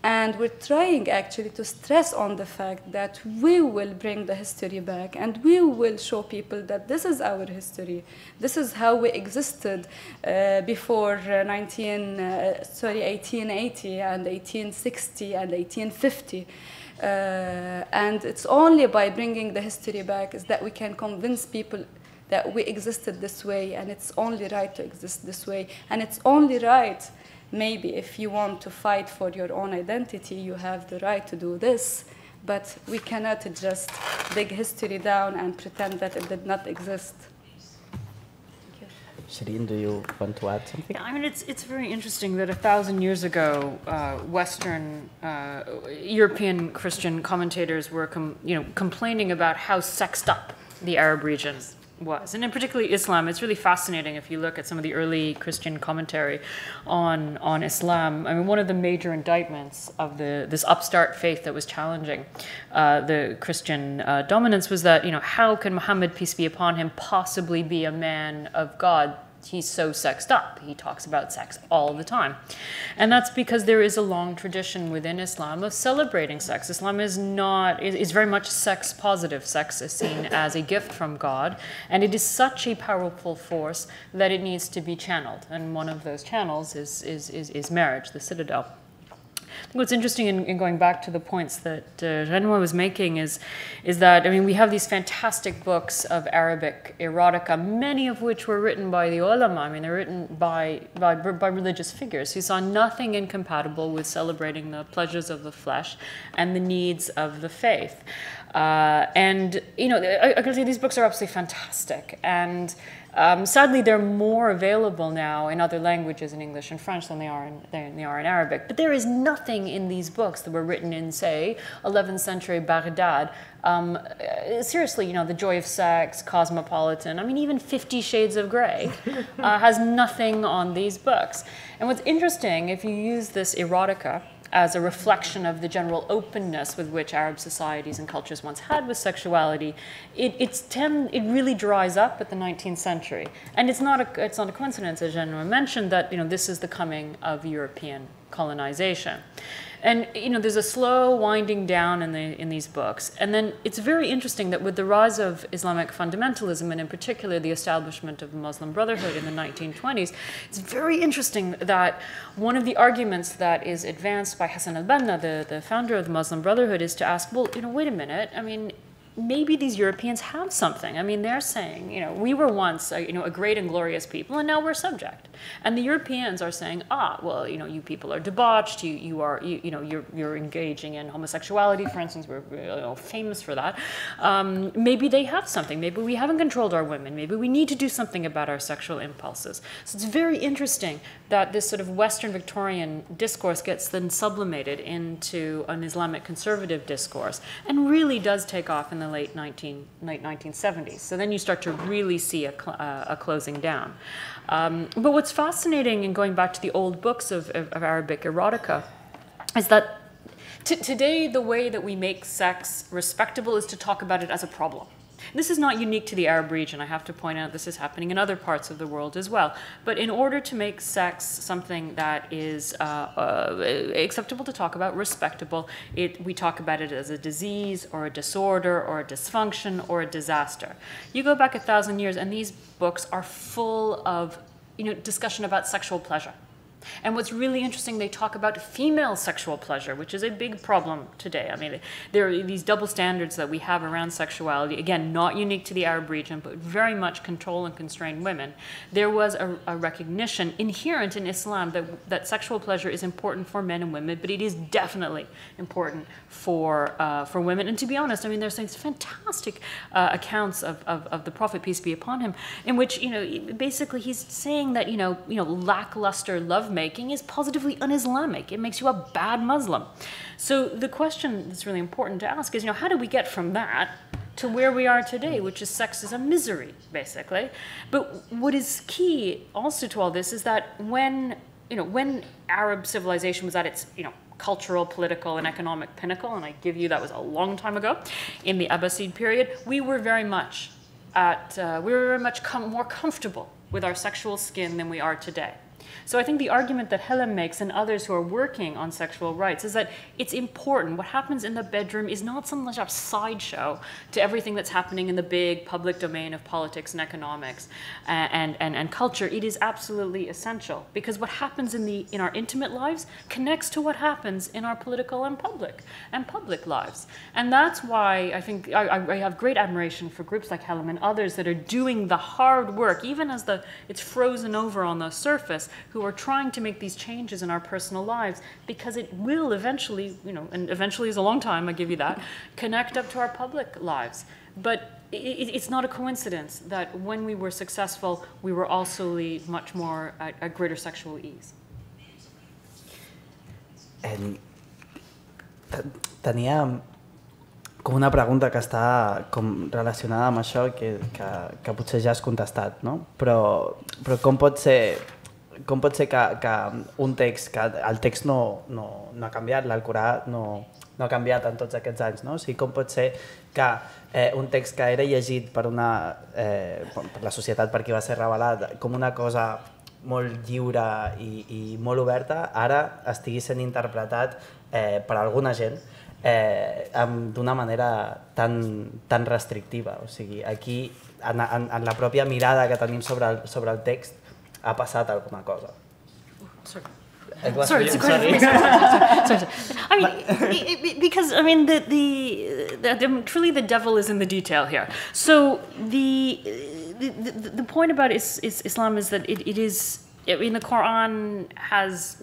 And we're trying actually to stress on the fact that we will bring the history back, and we will show people that this is our history. This is how we existed before 1880 and 1860 and 1850. And it's only by bringing the history back is that we can convince people that we existed this way, and it's only right to exist this way. And it's only right, maybe if you want to fight for your own identity, you have the right to do this, but we cannot just dig history down and pretend that it did not exist. Shireen, do you want to add something? Yeah, I mean, it's very interesting that 1,000 years ago, Western European Christian commentators were complaining about how sexed up the Arab region was, and in particularly Islam. It's really fascinating if you look at some of the early Christian commentary on Islam. I mean, one of the major indictments of this upstart faith that was challenging the Christian dominance was that, how can Muhammad, peace be upon him, possibly be a man of God, he's so sexed up. He talks about sex all the time. And that's because there is a long tradition within Islam of celebrating sex. Islam is very much sex positive. Sex is seen as a gift from God, and it is such a powerful force that it needs to be channeled. And one of those channels is marriage, the citadel. I think what's interesting in going back to the points that Genwa was making is that, I mean, we have these fantastic books of Arabic erotica, many of which were written by the ulama. I mean, they're written by religious figures who saw nothing incompatible with celebrating the pleasures of the flesh and the needs of the faith. And, you know, I can say these books are absolutely fantastic. And sadly, they're more available now in other languages, in English and French, than they are in Arabic. But there is nothing in these books that were written in, say, 11th century Baghdad. Seriously, you know, The Joy of Sex, Cosmopolitan, I mean, even 50 Shades of Grey has nothing on these books. And what's interesting, if you use this erotica as a reflection of the general openness with which Arab societies and cultures once had with sexuality, it really dries up at the 19th century. And it's not a coincidence, as Genwa mentioned, that, you know, this is the coming of European colonization. And, you know, there's a slow winding down in these books. And then it's very interesting that with the rise of Islamic fundamentalism, and in particular the establishment of the Muslim Brotherhood in the 1920s, it's very interesting that one of the arguments that is advanced by Hassan al-Banna, the founder of the Muslim Brotherhood, is to ask, well, you know, wait a minute, I mean, maybe these Europeans have something. I mean, they're saying, you know, we were once, you know, a great and glorious people, and now we're subject. And the Europeans are saying, well, you know, you people are debauched. You're engaging in homosexuality, for instance. We're famous for that. Maybe they have something. Maybe we haven't controlled our women. Maybe we need to do something about our sexual impulses. So it's very interesting that this sort of Western Victorian discourse gets then sublimated into an Islamic conservative discourse, and really does take off in the late 1970s. So then you start to really see a closing down. But what's fascinating in going back to the old books of Arabic erotica is that today the way that we make sex respectable is to talk about it as a problem. This is not unique to the Arab region. I have to point out this is happening in other parts of the world as well. But in order to make sex something that is acceptable to talk about, respectable, we talk about it as a disease or a disorder or a dysfunction or a disaster. You go back 1,000 years and these books are full of, you know, discussion about sexual pleasure. And what's really interesting, they talk about female sexual pleasure, which is a big problem today. I mean, there are these double standards that we have around sexuality, again, not unique to the Arab region, but very much control and constrain women. There was a recognition inherent in Islam that sexual pleasure is important for men and women, but it is definitely important for women. And to be honest, I mean, there's these fantastic accounts of the Prophet, peace be upon him, in which, you know, basically he's saying that, you know, lackluster lovemaking is positively un-Islamic. It makes you a bad Muslim. So the question that's really important to ask is, you know, how do we get from that to where we are today, which is sex is a misery, basically? But what is key also to all this is that when Arab civilization was at its, you know, cultural, political, and economic pinnacle, and I give you that was a long time ago, in the Abbasid period, we were very much more comfortable with our sexual skin than we are today. So I think the argument that Helen makes and others who are working on sexual rights is that it's important. What happens in the bedroom is not so much a sideshow to everything that's happening in the big public domain of politics and economics and culture. It is absolutely essential, because what happens in our intimate lives connects to what happens in our political and public lives. And that's why I think I have great admiration for groups like Helen and others that are doing the hard work, even as it's frozen over on the surface, who are trying to make these changes in our personal lives, because it will eventually, you know, and eventually is a long time, I give you that, connect up to our public lives. But it's not a coincidence that when we were successful, we were also much more at greater sexual ease. Tenia com una pregunta que està com relacionada amb això, que potser ja has contestat, no? Però com pot ser com pot ser que un text, que el text no ha canviat, l'Alcorà no ha canviat en tots aquests anys, no? O sigui, com pot ser que un text que era llegit per la societat, per qui va ser revelat, com una cosa molt lliure i molt oberta, ara estigui sent interpretat per alguna gent d'una manera tan restrictiva. O sigui, aquí, en la pròpia mirada que tenim sobre el text, ha passat alguna cosa. Sorry. I mean, because truly the devil is in the detail here. So the point about Islam is that it is. I mean, the Quran has,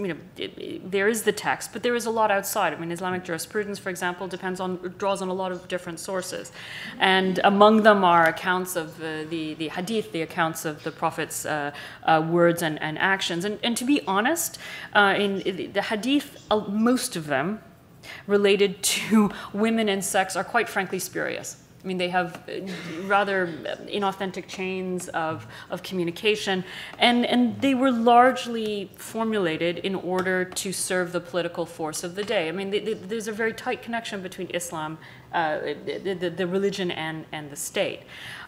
there is the text, but there is a lot outside. I mean, Islamic jurisprudence, for example, draws on a lot of different sources. And among them are accounts of the hadith, the accounts of the Prophet's words and actions. And to be honest, in the hadith, most of them related to women and sex are quite frankly spurious. I mean, they have rather inauthentic chains of communication, and they were largely formulated in order to serve the political force of the day. I mean, there's a very tight connection between Islam, the religion, and the state.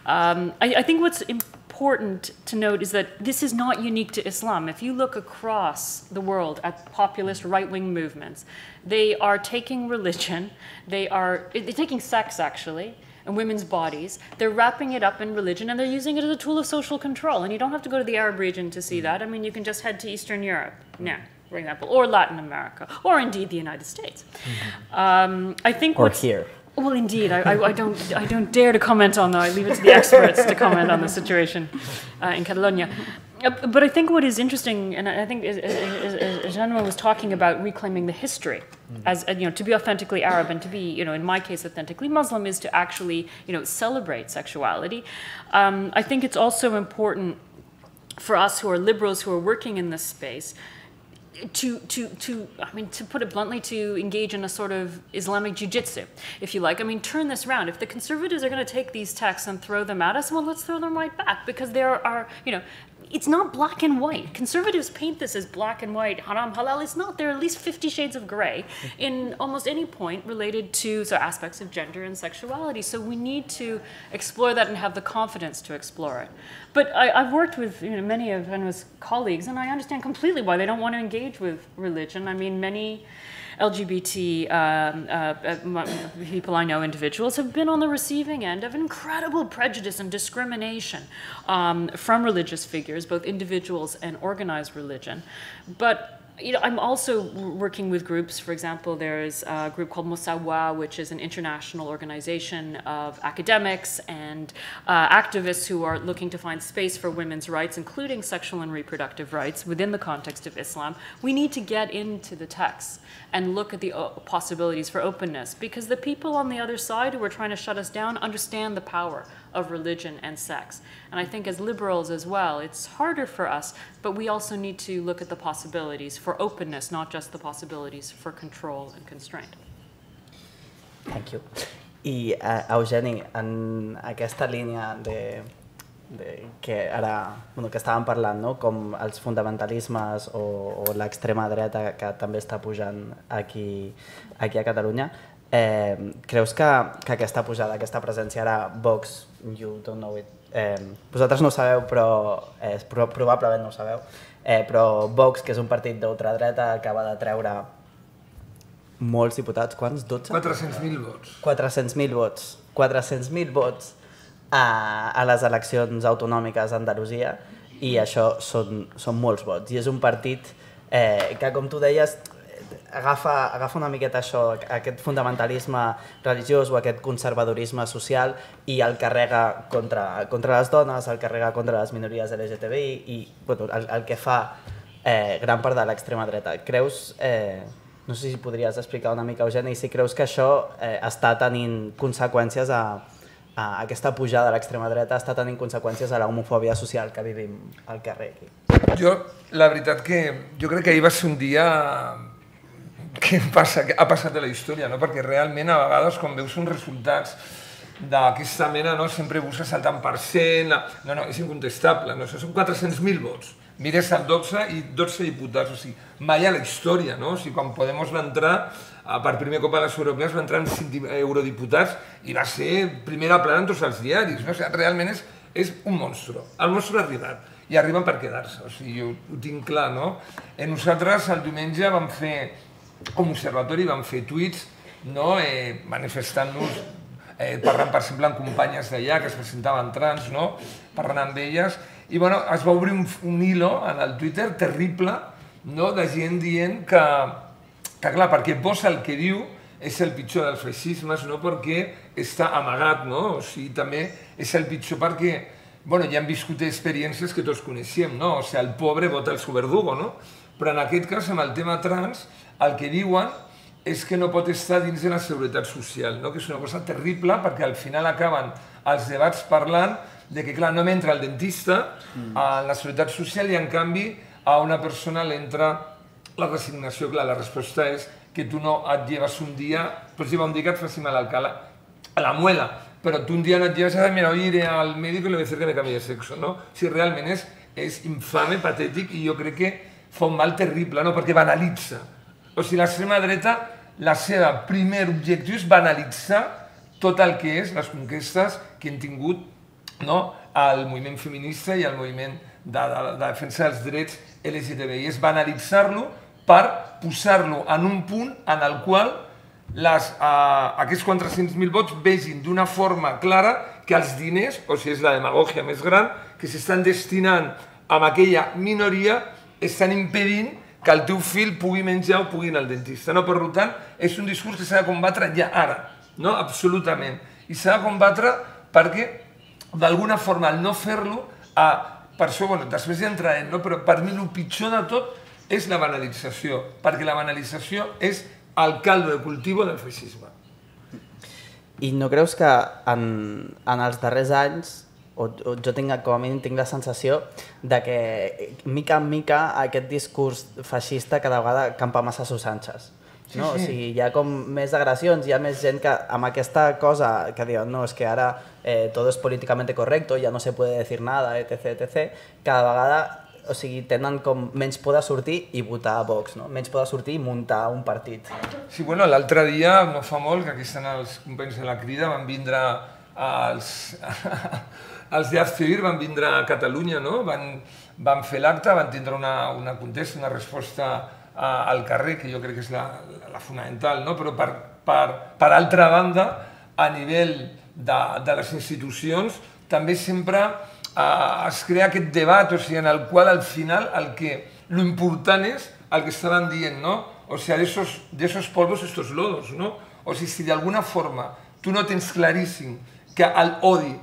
I think what's important to note is that this is not unique to Islam. If you look across the world at populist right-wing movements, they are taking religion, they're taking sex, actually, and women's bodies, they're wrapping it up in religion, and they're using it as a tool of social control. And you don't have to go to the Arab region to see that. I mean, you can just head to Eastern Europe now, for example, or Latin America, or indeed the United States. I think here. Well, indeed, I don't dare to comment on that. I leave it to the experts to comment on the situation in Catalonia. But I think what is interesting, and I think Genwa was talking about reclaiming the history, as to be authentically Arab and to be, in my case, authentically Muslim, is to actually, celebrate sexuality. I think it's also important for us who are liberals who are working in this space to put it bluntly, to engage in a sort of Islamic jiu-jitsu, if you like. I mean, turn this around. If the conservatives are going to take these texts and throw them at us, well, let's throw them right back, because there are, it's not black and white. Conservatives paint this as black and white, haram, halal. It's not. There are at least 50 shades of gray in almost any point related to aspects of gender and sexuality. So we need to explore that and have the confidence to explore it. But I've worked with many of Genwa's colleagues, and I understand completely why they don't want to engage with religion. I mean, many LGBT people I know, individuals, have been on the receiving end of incredible prejudice and discrimination from religious figures, both individuals and organized religion. But I'm also working with groups. For example, there's a group called Musawa, which is an international organization of academics and activists who are looking to find space for women's rights, including sexual and reproductive rights, within the context of Islam. We need to get into the texts and look at the possibilities for openness, because the people on the other side who are trying to shut us down understand the power of religion and sex. And I think as liberals as well, it's harder for us, but we also need to look at the possibilities for openness, not just the possibilities for control and constraint. Thank you. I, Eugeni, en aquesta línia que ara que estàvem parlant, no? Com els fundamentalismes o l'extrema dreta que també està pujant aquí a Catalunya, creus que aquesta pujada, aquesta presència ara, Vox, you don't know it, vosaltres no ho sabeu, però probablement no ho sabeu, però Vox, que és un partit d'ultradreta, acaba de treure molts diputats, quants? 12? 400.000 vots. 400.000 vots. 400.000 vots a les eleccions autonòmiques a Andalusia, i això són molts vots. I és un partit que, com tu deies, agafa una miqueta això, aquest fonamentalisme religiós o aquest conservadorisme social, i el carrega contra les dones, el carrega contra les minories LGTBI i el que fa gran part de l'extrema dreta. Creus, no sé si podries explicar una mica, Eugeni, si creus que això està tenint conseqüències aquesta pujada de l'extrema dreta està tenint conseqüències a la homofòbia social que vivim al carrer aquí? La veritat que jo crec que ahir va ser un dia que ha passat de la història, perquè realment a vegades quan veus uns resultats d'aquesta mena sempre busques el tant per cent, no, és incontestable, són 400.000 vots mires el 12 i 12 diputats, o sigui, mai a la història, no? O sigui, quan Podemos va entrar, per primer cop a les europees va entrar amb 5 eurodiputats i va ser primera plana en tots els diaris, no? O sigui, realment és un monstre. El monstre ha arribat i arriben per quedar-se, o sigui, jo ho tinc clar, no? Nosaltres el diumenge vam fer, com a observatori, vam fer tuits, no? Manifestant-nos, parlant, per exemple, amb companyes d'allà que es presentaven trans, no? Parlant amb elles, i bueno, es va obrir un hilo en el Twitter terrible, no? De gent dient que clar, perquè Vox el que diu és el pitjor dels feixismes, no? Perquè està amagat, no? O sigui, també és el pitjor perquè, bueno, ja hem viscut experiències que tots coneixem, no? O sigui, el pobre vota el seu verdugo, no? Però en aquest cas, amb el tema trans, el que diuen és que no pot estar dins de la seguretat social, no? Que és una cosa terrible perquè al final acaben els debats parlant de que, clar, no m'entra el dentista a la seguretat social i, en canvi, a una persona l'entra la resignació. Clar, la resposta és que tu no et lleves un dia, pots llevar un dia que et faci mal a la muela, però tu un dia no et lleves a dir, mira, hoy iré al médico y le voy a decir que me cambie de sexo, no? O sigui, realment és infame, patètic, i jo crec que fa un mal terrible, no? Perquè banalitza. O sigui, l'extrema dreta, el seu primer objectiu és banalitzar tot el que és les conquestes que han tingut, no? El moviment feminista i el moviment de defensa dels drets LGTBI. És banalitzar-lo per posar-lo en un punt en el qual aquests 400.000 vots vegin d'una forma clara que els diners, o sigui, és la demagògia més gran, que s'estan destinant a aquella minoria, estan impedint que el teu fill pugui menjar o pugui anar al dentista. No? Per tant, és un discurs que s'ha de combatre ja ara, no? Absolutament. I s'ha de combatre perquè, d'alguna forma, al no fer-lo, per això, bueno, després ja entrarem, no? Però per mi el pitjor de tot és la banalització, perquè la banalització és el caldo de cultivo del feixisme. I no creus que en els darrers anys, o jo com a mínim tinc la sensació de que mica en mica aquest discurs feixista cada vegada campa massa a sus anxes. O sigui, hi ha com més agressions, hi ha més gent que amb aquesta cosa que diuen no, és que ara todo es políticamente correcto, ya no se puede decir nada, etc, etc, cada vegada, o sigui, tenen com menys por de sortir i votar a Vox, no? Menys por de sortir i muntar un partit. Sí, bueno, l'altre dia, no fa molt, que aquí estan els companys de la Crida, van vindre els d'After van vindre a Catalunya, no? Van fer l'acte, van tindre una contesta, una resposta al carrer, que jo crec que és la fonamental, no? Però per altra banda, a nivell de les institucions, també sempre es crea aquest debat, o sigui, en el qual al final l'important és el que estaven dient, no? O sigui, de esos polvos, estos lodos, no? O sigui, si d'alguna forma tu no tens claríssim que l'odi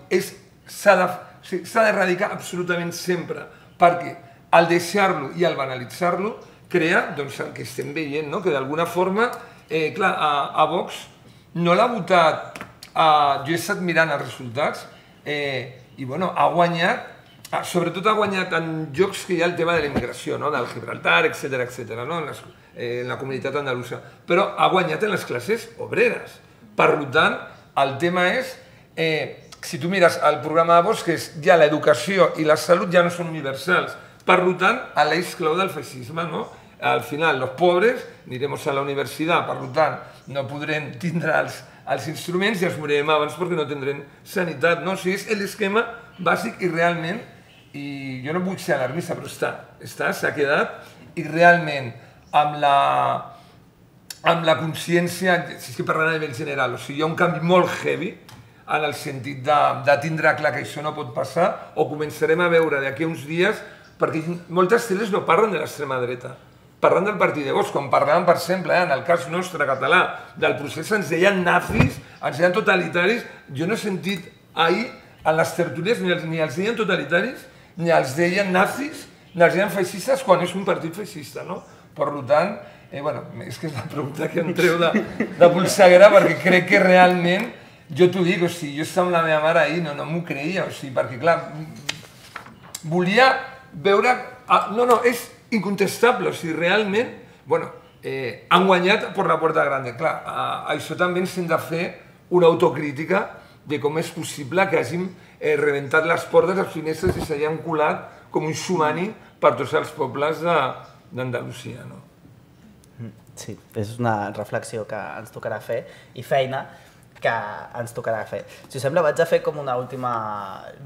s'ha d'erradicar absolutament sempre, perquè al deixar-lo i al banalitzar-lo crea doncs, el que estem veient, no? Que d'alguna forma, clar, a Vox no l'ha votat, jo he estat mirant els resultats i bueno, ha guanyat, sobretot ha guanyat en llocs que hi ha el tema de la immigració, no? Del Gibraltar, etc, no? En la comunitat andalusa, però ha guanyat en les classes obreres. Per tant, el tema és, si tu mires el programa de Vox, que és ja l'educació i la salut ja no són universals. Per tant, a l'eix clau del feixisme, no? Al final, los pobres aniremos a la universitat, per tant, no podrem tindre els instruments i els morirem abans perquè no tindrem sanitat, no? O sigui, és l'esquema bàsic i realment, i jo no vull ser alarmista, però s'ha quedat i realment amb la consciència, si estic parlant a nivell general, o sigui, hi ha un canvi molt heavy en el sentit de tindre clar que això no pot passar, o començarem a veure d'aquí a uns dies, perquè moltes teles no parlen de l'extrema dreta, parlant del partit de Vox, quan parlàvem, per exemple, en el cas nostre català, del procés, ens deien nazis, ens deien totalitaris. Jo no he sentit ahir en les tertúlies ni els deien totalitaris, ni els deien nazis, ni els deien feixistes, quan és un partit feixista, no? Per tant, bueno, és que és la pregunta que em treu de polseguera, perquè crec que realment, jo t'ho dic, o sigui, jo estava amb la meva mare ahir, no m'ho creia, o sigui, perquè clar, volia veure... No, és incontestable, o sigui, realment, bueno, han guanyat per la porta grande. Clar, això també ens hem de fer una autocrítica de com és possible que hàgim rebentat les portes, les finestres i s'hagin colat com un xumani per tots els pobles d'Andalusia. Sí, és una reflexió que ens tocarà fer i feina que ens tocarà fer. Si us sembla, vaig a fer com una última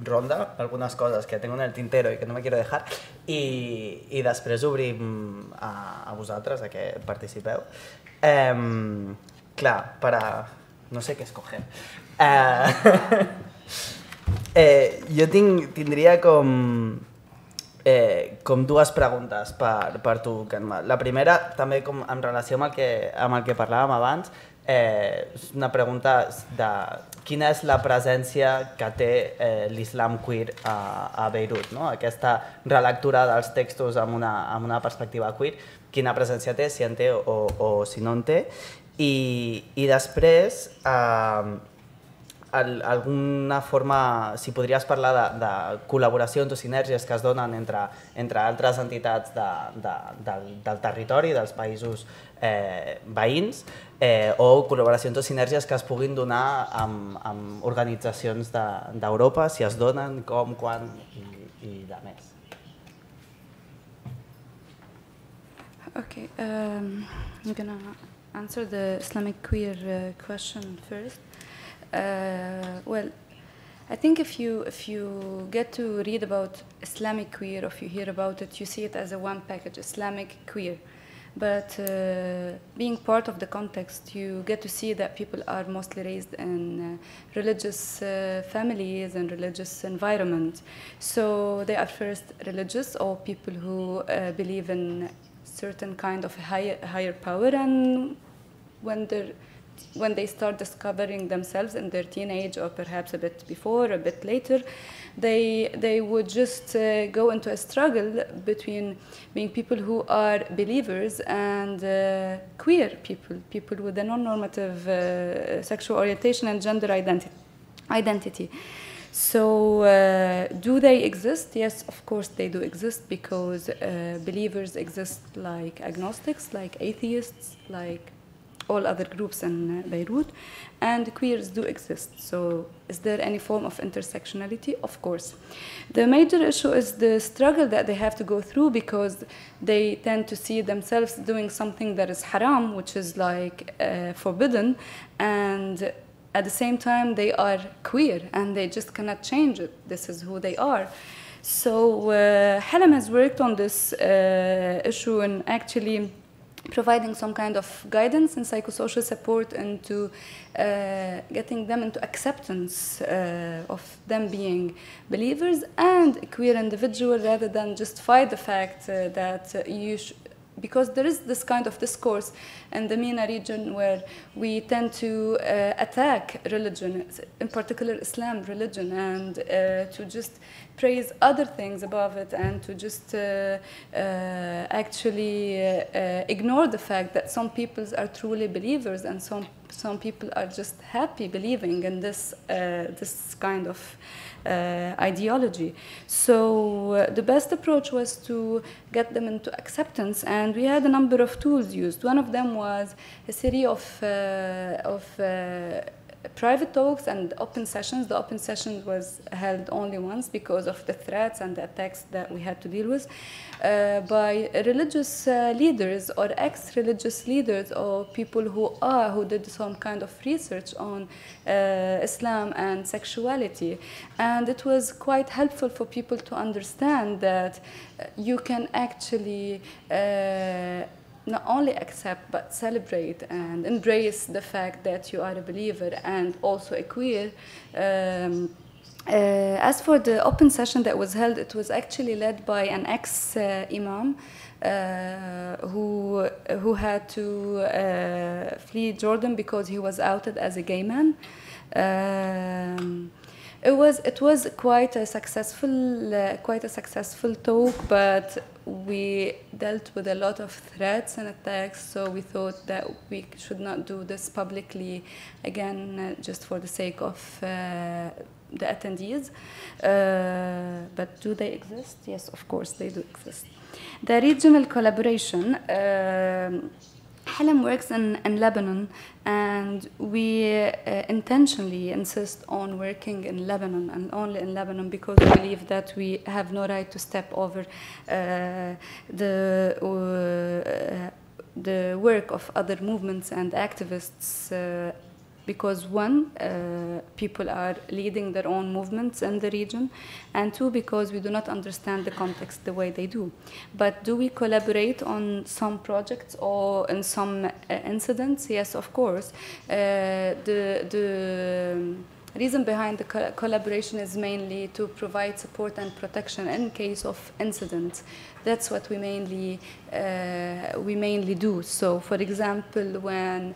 ronda, algunes coses que tengo en el tintero i que no me quiero dejar, i després obrim a vosaltres, a que participeu. Clar, no sé què escoger. Jo tindria com dues preguntes per tu, Genwa. La primera, també en relació amb el que parlàvem abans, és una pregunta de quina és la presència que té l'islam queer a Beirut, aquesta relectura dels textos amb una perspectiva queer, quina presència té, si en té o si no en té, i després alguna forma, si podries parlar de col·laboracions o sinergies que es donen entre altres entitats del territori, dels països veïns, o col·laboracions o sinergies que es puguin donar amb organitzacions d'Europa, si es donen, com, quan i de més. Okay, I'm gonna answer the Islamic queer question first. Well, I think if you get to read about Islamic queer, or if you hear about it, you see it as a one package, Islamic queer. But being part of the context, you get to see that people are mostly raised in religious families and religious environment. So they are first religious, or people who believe in certain kind of higher power, and when they start discovering themselves in their teenage, or perhaps a bit before, a bit later, they would just go into a struggle between being people who are believers and queer people with a non-normative sexual orientation and gender identity. So do they exist? Yes, of course they do exist, because believers exist like agnostics, like atheists, like all other groups in Beirut, and queers do exist. So is there any form of intersectionality? Of course. The major issue is the struggle that they have to go through, because they tend to see themselves doing something that is haram, which is like forbidden, and at the same time they are queer and they just cannot change it. This is who they are. So Halam has worked on this issue and actually providing some kind of guidance and psychosocial support into getting them into acceptance of them being believers and queer individual, rather than just fight the fact that because there is this kind of discourse in the MENA region where we tend to attack religion, in particular Islam religion, and to just praise other things above it, and to just actually ignore the fact that some peoples are truly believers and some people are just happy believing in this kind of ideology. So the best approach was to get them into acceptance, and we had a number of tools used. One of them was a series of private talks and open sessions. The open session was held only once because of the threats and the attacks that we had to deal with by religious leaders or ex-religious leaders or people who did some kind of research on Islam and sexuality. And it was quite helpful for people to understand that you can actually not only accept but celebrate and embrace the fact that you are a believer and also a queer. As for the open session that was held, it was actually led by an ex-imam who had to flee Jordan because he was outed as a gay man. It was quite a successful talk, but we dealt with a lot of threats and attacks, so we thought that we should not do this publicly again, just for the sake of the attendees. But do they exist? Yes, of course they do exist. The regional collaboration Halim works in Lebanon, and we intentionally insist on working in Lebanon and only in Lebanon because we believe that we have no right to step over the work of other movements and activists because one, people are leading their own movements in the region, and two, because we do not understand the context the way they do. But do we collaborate on some projects or in some incidents? Yes, of course. The reason behind the collaboration is mainly to provide support and protection in case of incidents. That's what we mainly do. So, for example, when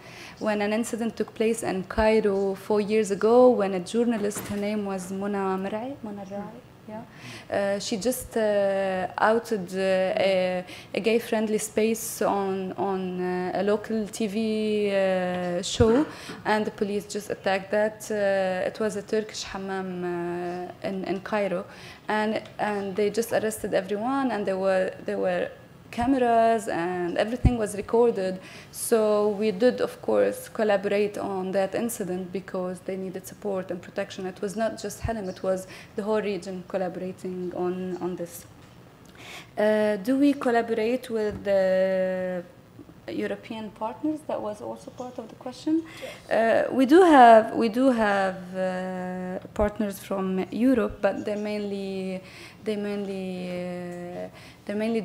an incident took place in Cairo 4 years ago, when a journalist, her name was Mona Rai, yeah, she just outed a gay-friendly space on a local TV show, and the police just attacked that. It was a Turkish hammam in Cairo, and they just arrested everyone, and there were cameras and everything was recorded. So we did, of course, collaborate on that incident because they needed support and protection. It was not just Halim, it was the whole region collaborating on this. Do we collaborate with the European partners? That was also part of the question. We do have partners from Europe, but they're mainly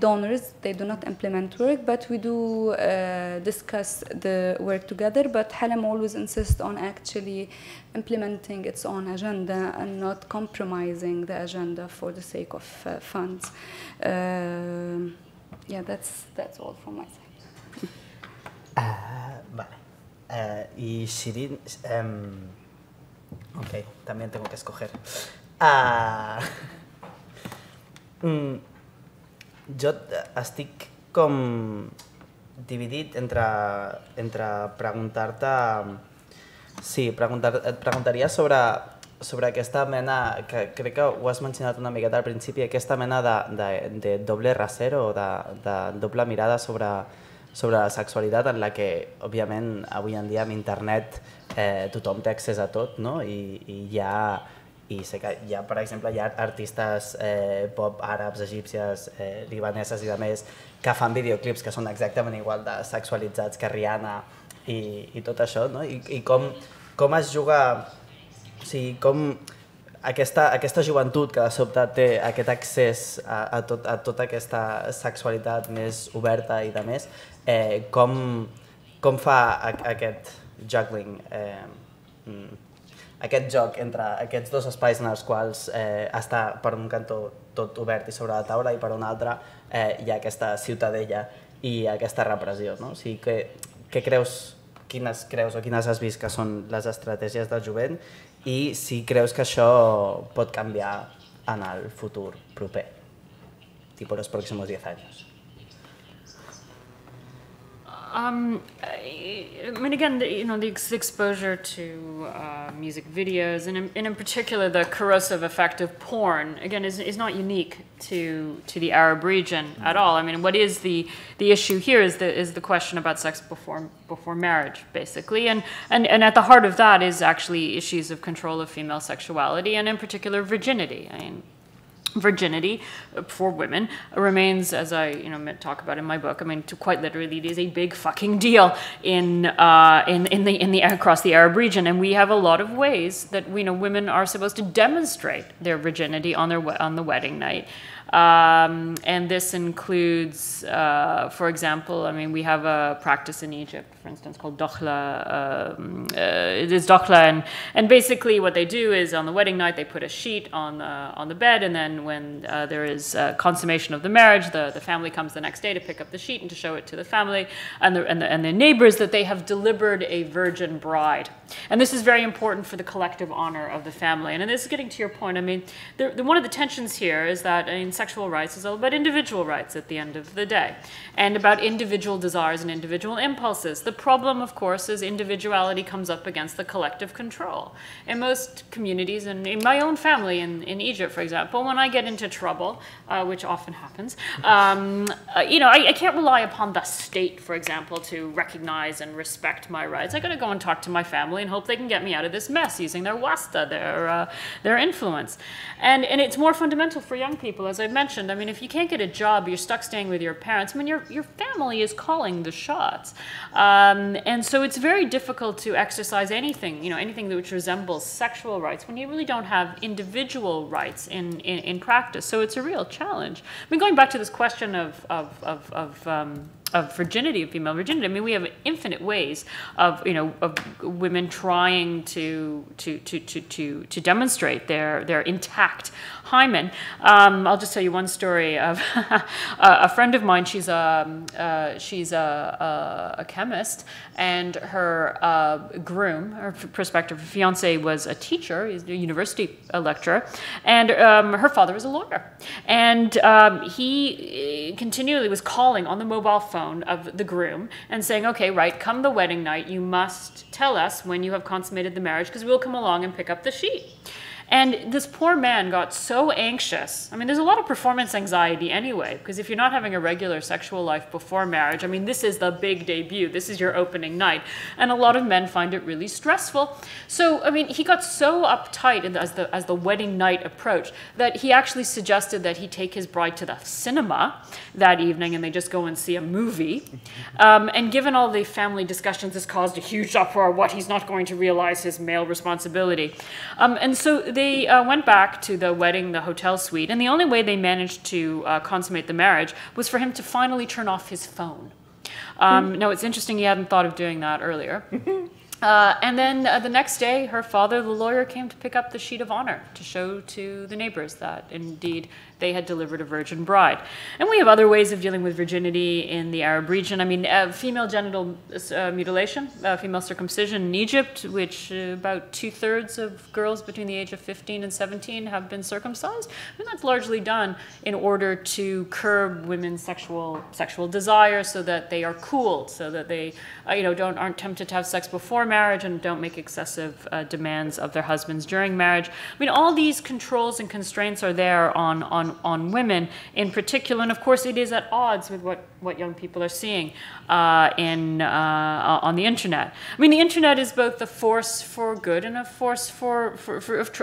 donors. They do not implement work, but we do discuss the work together. But Halim always insists on actually implementing its own agenda and not compromising the agenda for the sake of funds. Yeah, that's all from my side. Vale. Y Shirin... ok, también tengo que escoger. Jo estic com dividit entre preguntar-te... Sí, et preguntaria sobre aquesta mena, que crec que ho has mencionat una miqueta al principi, aquesta mena de doble rasero o de doble mirada sobre la sexualitat en la que, òbviament, avui en dia amb internet tothom té accés a tot, no? I sé que per exemple, hi ha artistes pop àrabs, egípcies, libaneses i demés que fan videoclips que són exactament igual de sexualitzats que Rihanna i tot això, no? I com es juga... O sigui, com aquesta joventut que de sobte té aquest accés a tota aquesta sexualitat més oberta i de més, com fa aquest juggling, aquest joc entre aquests dos espais en els quals està per un cantó tot obert i sobre la taula i per un altre hi ha aquesta ciutadella i aquesta repressió, no? O sigui, quines creus o quines has vist que són les estratègies del jovent i si creus que això pot canviar en el futur proper, tipo los próximos 10 años. I mean, again, the exposure to music videos, and in particular the corrosive effect of porn, again, is not unique to the Arab region at all. I mean, what is the issue here is the question about sex before marriage, basically, and at the heart of that is actually issues of control of female sexuality, and in particular virginity. I mean, virginity for women remains, as I talk about in my book. I mean, quite literally, it is a big fucking deal across the Arab region, and we have a lot of ways that women are supposed to demonstrate their virginity on the wedding night. And this includes, for example, I mean, we have a practice in Egypt, for instance, called dokhla. It is dokhla, and basically what they do is on the wedding night they put a sheet on the bed, and then when there is consummation of the marriage, the family comes the next day to pick up the sheet and to show it to the family and the neighbors that they have delivered a virgin bride. And this is very important for the collective honor of the family. And this is getting to your point. I mean, one of the tensions here is that, I mean, sexual rights is all about individual rights at the end of the day, and about individual desires and individual impulses. The problem, of course, is individuality comes up against the collective control. In most communities, and in my own family in Egypt, for example, when I get into trouble, which often happens, I can't rely upon the state, for example, to recognize and respect my rights. I got to go and talk to my family and hope they can get me out of this mess using their wasta, their influence. And it's more fundamental for young people, as I've mentioned. I mean, if you can't get a job, you're stuck staying with your parents. I mean, your family is calling the shots. And so it's very difficult to exercise anything, anything which resembles sexual rights when you really don't have individual rights in practice. So it's a real challenge. I mean, going back to this question of virginity, of female virginity. I mean, we have infinite ways of women trying to demonstrate their intact hymen. I'll just tell you one story of a friend of mine. She's a chemist, and her groom, her prospective fiance, was a teacher. He's a university lecturer, and her father was a lawyer, and he continually was calling on the mobile phone of the groom and saying, okay, right, come the wedding night, you must tell us when you have consummated the marriage because we'll come along and pick up the sheet. And this poor man got so anxious. I mean, there's a lot of performance anxiety anyway, because if you're not having a regular sexual life before marriage, I mean, this is the big debut. This is your opening night. And a lot of men find it really stressful. So, I mean, he got so uptight as the wedding night approached that he actually suggested that he take his bride to the cinema that evening and they just go and see a movie. And given all the family discussions, this caused a huge uproar. What, he's not going to realize his male responsibility. And so they went back to the wedding, the hotel suite, and the only way they managed to consummate the marriage was for him to finally turn off his phone. Now, it's interesting he hadn't thought of doing that earlier. And then the next day, her father, the lawyer, came to pick up the sheet of honor to show to the neighbors that, indeed, they had delivered a virgin bride. And we have other ways of dealing with virginity in the Arab region. I mean, female genital mutilation, female circumcision in Egypt, which about 2/3 of girls between the age of 15 and 17 have been circumcised. I mean, that's largely done in order to curb women's sexual desire so that they are cooled, so that they aren't tempted to have sex before marriage and don't make excessive demands of their husbands during marriage. I mean, all these controls and constraints are there on women in particular, and of course it is at odds with what young people are seeing on the internet. I mean, the internet is both a force for good and a force for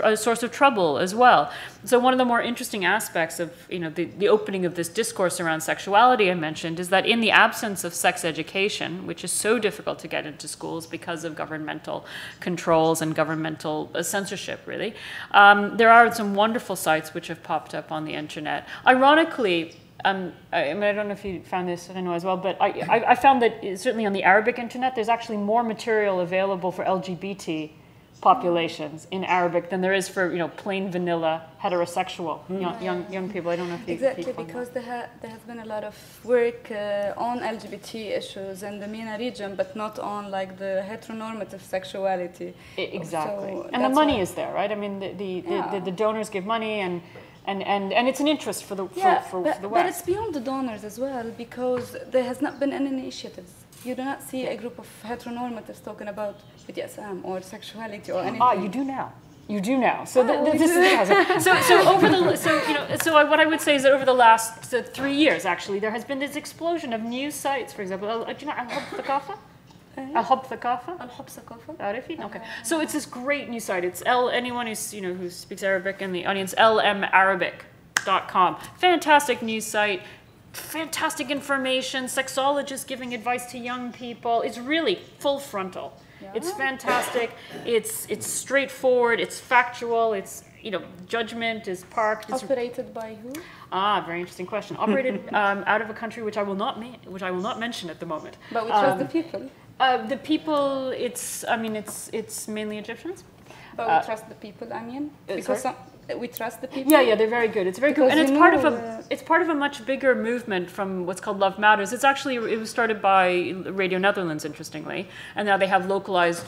a source of trouble as well. So one of the more interesting aspects of the opening of this discourse around sexuality I mentioned is that in the absence of sex education, which is so difficult to get into schools because of governmental controls and governmental censorship, really, there are some wonderful sites which have popped up on the internet. Ironically, I mean, I don't know if you found this, Renaud, as well, but I found that certainly on the Arabic internet, there's actually more material available for LGBT populations in Arabic than there is for plain vanilla heterosexual young people. I don't know if you exactly, because there has been a lot of work on LGBT issues in the MENA region, but not on like the heteronormative sexuality. Exactly, so and the money is there, right? I mean, the donors give money and it's an interest for the West. But it's beyond the donors as well, because there has not been any initiatives. You do not see a group of heteronormatives talking about BDSM or sexuality or anything. You do now. You do now. So this is so what I would say is that over the last 3 years, actually, there has been this explosion of new sites. For example, do you know Al-Hub Thaqafa? Okay. So it's this great new site. It's anyone who speaks Arabic in the audience, lmarabic.com. Fantastic news site. Fantastic information, sexologists giving advice to young people. It's really full frontal. Yeah. It's fantastic. It's straightforward. It's factual. It's judgment is parked. Operated by who? Very interesting question. Operated out of a country which I will not mention at the moment. But we trust the people. The people. It's mainly Egyptians. But we trust the people. I mean, because We trust the people. Yeah, they're very good. It's very good, and it's part of a much bigger movement from what's called Love Matters. It was started by Radio Netherlands, interestingly, and now they have localized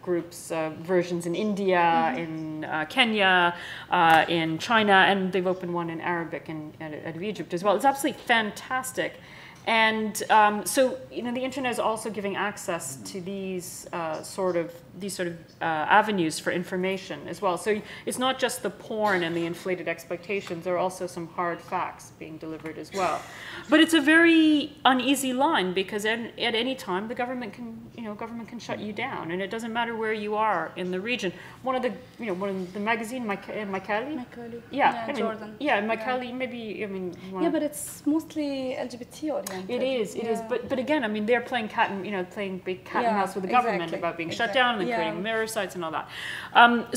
groups, versions in India, in Kenya, in China, and they've opened one in Arabic and out of Egypt as well. It's absolutely fantastic. And so, the internet is also giving access to these sort of avenues for information as well. So it's not just the porn and the inflated expectations. There are also some hard facts being delivered as well. But it's a very uneasy line because at any time the government can shut you down, and it doesn't matter where you are in the region. One of the magazine, Macaulay. Jordan. Macaulay. Maybe but it's mostly LGBT oriented. It is. But again, they're playing playing big cat and mouse with the government about being shut down and creating mirror sites and all that.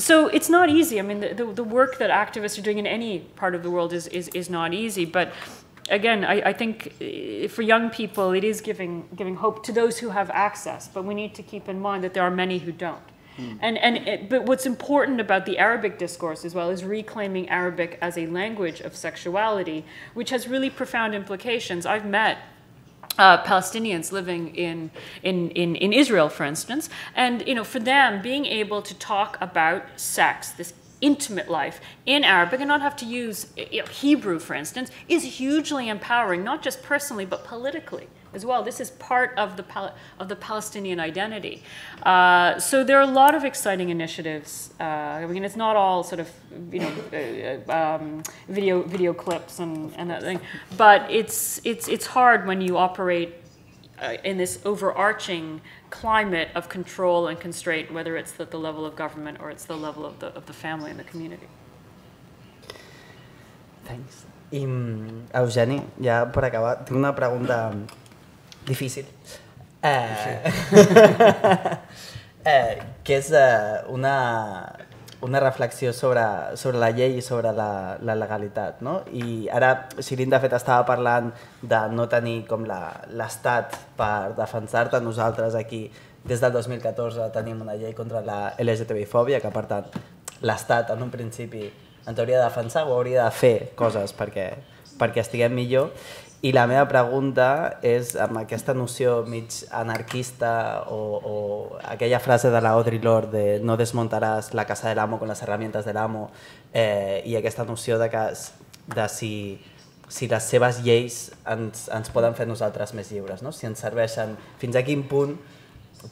So it's not easy. The work that activists are doing in any part of the world is not easy. But again, I think for young people, it is giving hope to those who have access. But we need to keep in mind that there are many who don't. But what's important about the Arabic discourse as well is reclaiming Arabic as a language of sexuality, which has really profound implications. I've met Palestinians living in Israel, for instance, and for them, being able to talk about sex, this intimate life in Arabic, and not have to use Hebrew, for instance, is hugely empowering, not just personally but politically as well. This is part of the Palestinian identity. So there are a lot of exciting initiatives. It's not all sort of video clips and that thing, but it's hard when you operate in this overarching climate of control and constraint, whether it's at the level of government or it's the level of the family and the community. Thanks. I, Eugeni, ja per acabar, tinc una pregunta difícil, que és una reflexió sobre la llei i sobre la legalitat, no? I ara Shirin, de fet, estava parlant de no tenir com l'estat per defensar-te. Nosaltres aquí, des del 2014, tenim una llei contra la LGTBI-fòbia, que per tant l'estat en un principi ens hauria de defensar o hauria de fer coses perquè estiguem millor. I la meva pregunta és, amb aquesta noció mig anarquista o aquella frase de la Audre Lorde de no desmontaràs la casa del amo con las herramientas del amo, i aquesta noció de si les seves lleis ens poden fer nosaltres més lliures, no? Si ens serveixen, fins a quin punt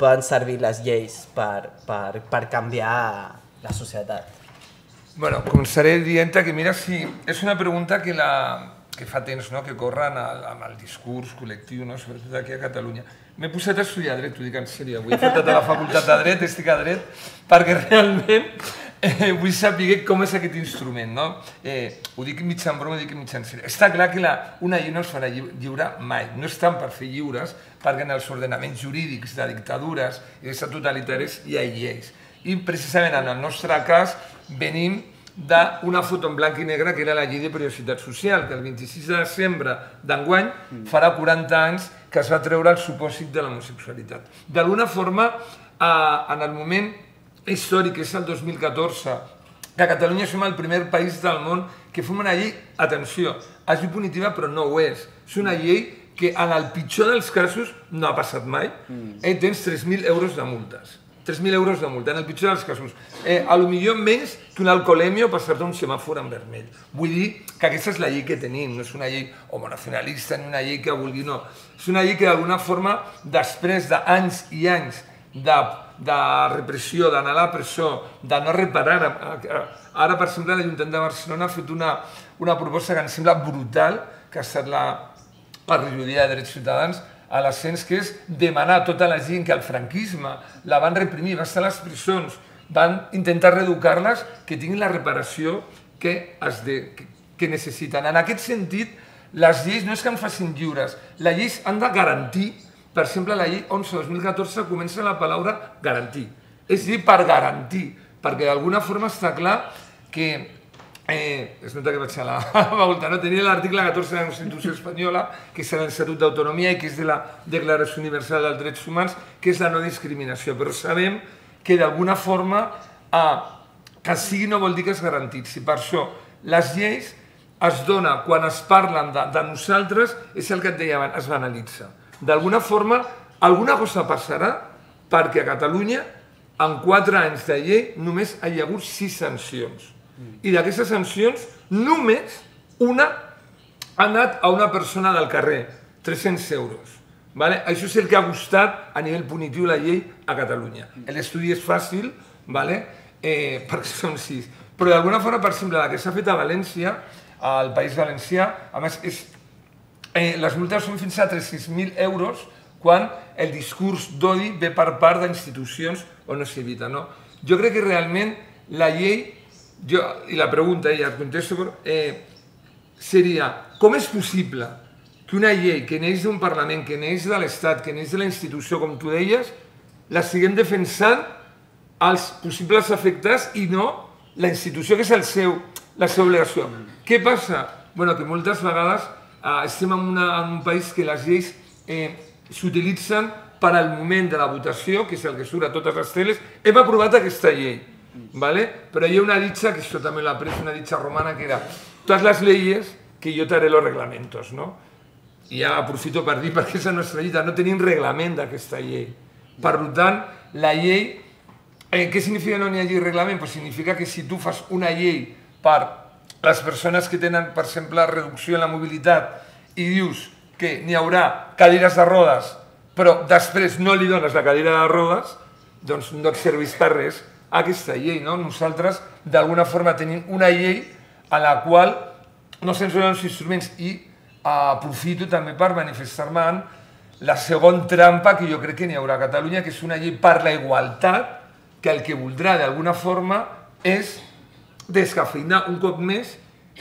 poden servir les lleis per canviar la societat. Bueno, començaré dient que mira, si és una pregunta que fa temps que corren amb el discurs col·lectiu, sobretot aquí a Catalunya. M'he posat a estudiar dret, t'ho dic en sèrio. Avui he fet a la facultat de dret, estic a dret, perquè realment vull saber com és aquest instrument. Ho dic mig en broma, ho dic mig en sèrio. Està clar que una llei no es farà lliure mai. No estan per fer lliures, perquè en els ordenaments jurídics de dictadures i de totalitaris hi ha lleis. I precisament en el nostre cas venim d'una foto en blanc i negre que era la llei de periodicitat social, que el 26 de desembre d'enguany farà 40 anys que es va treure el supòsit de l'homosexualitat. D'alguna forma, en el moment històric, que és el 2014, que a Catalunya som el primer país del món que fem una llei, atenció, es diu punitiva però no ho és. És una llei que en el pitjor dels casos no ha passat mai, tens 3.000 euros de multes. 3.000 euros de multa, en el pitjor dels casos. Potser menys que un alcoholèmia o passar-te un semàfor en vermell. Vull dir que aquesta és la llei que tenim, no és una llei homonacionalista ni una llei que vulgui, no. És una llei que d'alguna forma, després d'anys i anys de repressió, d'anar a la presó, de no reparar... Ara, per exemple, l'Ajuntament de Barcelona ha fet una proposta que em sembla brutal, que ha estat la regidoria de Drets Ciutadans, a l'ascens, que és demanar a tota la gent que el franquisme la van reprimir, va estar a les presons, van intentar reeducar-les, que tinguin la reparació que necessiten. En aquest sentit, les lleis no és que en facin lliures, les lleis han de garantir, per exemple, la llei 11/2014 comença la paraula garantir, és a dir, per garantir, perquè d'alguna forma està clar que es nota que vaig a la volta, tenia l'article 14 de la Constitució espanyola, que és l'Estatut d'Autonomia i que és de la Declaració Universal dels Drets Humans, que és la no discriminació, però sabem que d'alguna forma que sigui no vol dir que es garantitzi. Per això, les lleis es dona, quan es parlen de nosaltres, és el que et deia abans, es banalitza. D'alguna forma, alguna cosa passarà perquè a Catalunya, en 4 anys de llei, només hi ha hagut 6 sancions. I d'aquestes sancions, només una ha anat a una persona del carrer, 300 euros. Això és el que ha costat a nivell punitiu la llei a Catalunya. L'estudi és fàcil, perquè són 6. Però d'alguna forma, per exemple, la que s'ha fet a València, al País Valencià, a més, les multes són fins a 300.000 euros quan el discurs d'odi ve per part d'institucions on no s'evita. Jo crec que realment la llei, i la pregunta, ja et contesto, seria com és possible que una llei que neix d'un Parlament, que neix de l'Estat, que neix de la institució, com tu deies, la siguem defensant als possibles afectats i no la institució, que és la seva obligació. Què passa? Que moltes vegades estem en un país que les lleis s'utilitzen per al moment de la votació, que és el que surt a totes les teles. Hem aprovat aquesta llei, però hi ha una dicha, que això també l'ha pres, una dicha romana, que era totes les leyes que yo te haré los reglamentos, I ja aprofito per dir, perquè és la nostra llei, no tenim reglament d'aquesta llei. Per tant, la llei, què significa no n'hi hagi reglament? Significa que si tu fas una llei per les persones que tenen, per exemple, reducció en la mobilitat i dius que n'hi haurà cadires de rodes, però després no li dones la cadira de rodes, doncs no et serveix per res aquesta llei. Nosaltres, d'alguna forma, tenim una llei a la qual no se'ns donen els instruments i aprofito també per manifestar-me en la segona trampa que jo crec que n'hi haurà a Catalunya, que és una llei per la igualtat, que el que voldrà d'alguna forma és descafeinar un cop més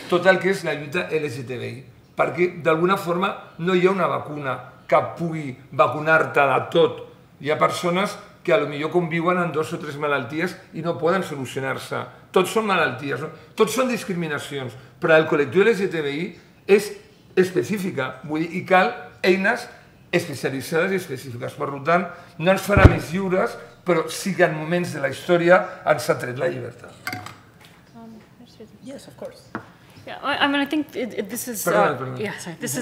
tot el que és la lluita LGTBI, perquè d'alguna forma no hi ha una vacuna que pugui vacunar-te de tot. Hi ha persones que potser conviuen amb 2 o 3 malalties i no poden solucionar-se. Tots són malalties, tots són discriminacions, però el col·lectiu LGTBI és específica, i cal eines especialitzades i específiques. Per tant, no ens farà més lliures, però sí que en moments de la història ens ha tret la llibertat. Yes, of course. Yeah, I think this is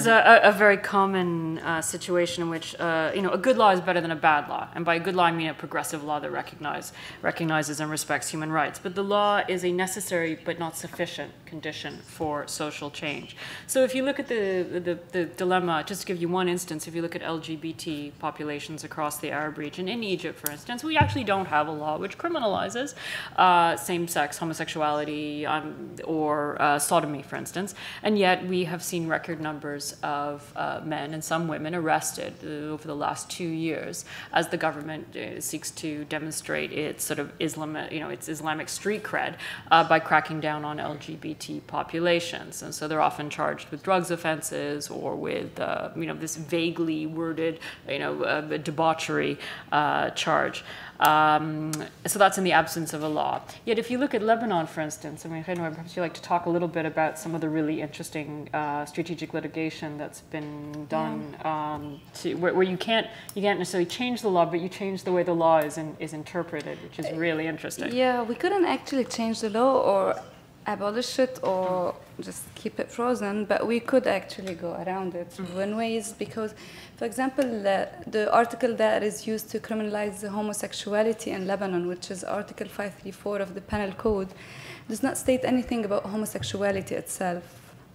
a very common situation in which a good law is better than a bad law, and by a good law I mean a progressive law that recognizes and respects human rights. But the law is a necessary but not sufficient condition for social change. So if you look at the dilemma, just to give you one instance, if you look at LGBT populations across the Arab region, in Egypt, for instance, we actually don't have a law which criminalizes same-sex homosexuality or sodomy, for instance, and yet we have seen record numbers of men and some women arrested over the last 2 years as the government seeks to demonstrate its sort of its Islamic street cred by cracking down on LGBT populations, and so they're often charged with drugs offenses or with this vaguely worded debauchery charge. So that's in the absence of a law. Yet if you look at Lebanon, for instance, Genwa, perhaps you'd like to talk a little bit about some of the really interesting strategic litigation that's been done, where you can't necessarily change the law, but you change the way the law is interpreted, which is really interesting. Yeah, we couldn't actually change the law or abolish it or just keep it frozen, but we could actually go around it in ways, because, for example, the article that is used to criminalize homosexuality in Lebanon, which is Article 534 of the Penal Code, does not state anything about homosexuality itself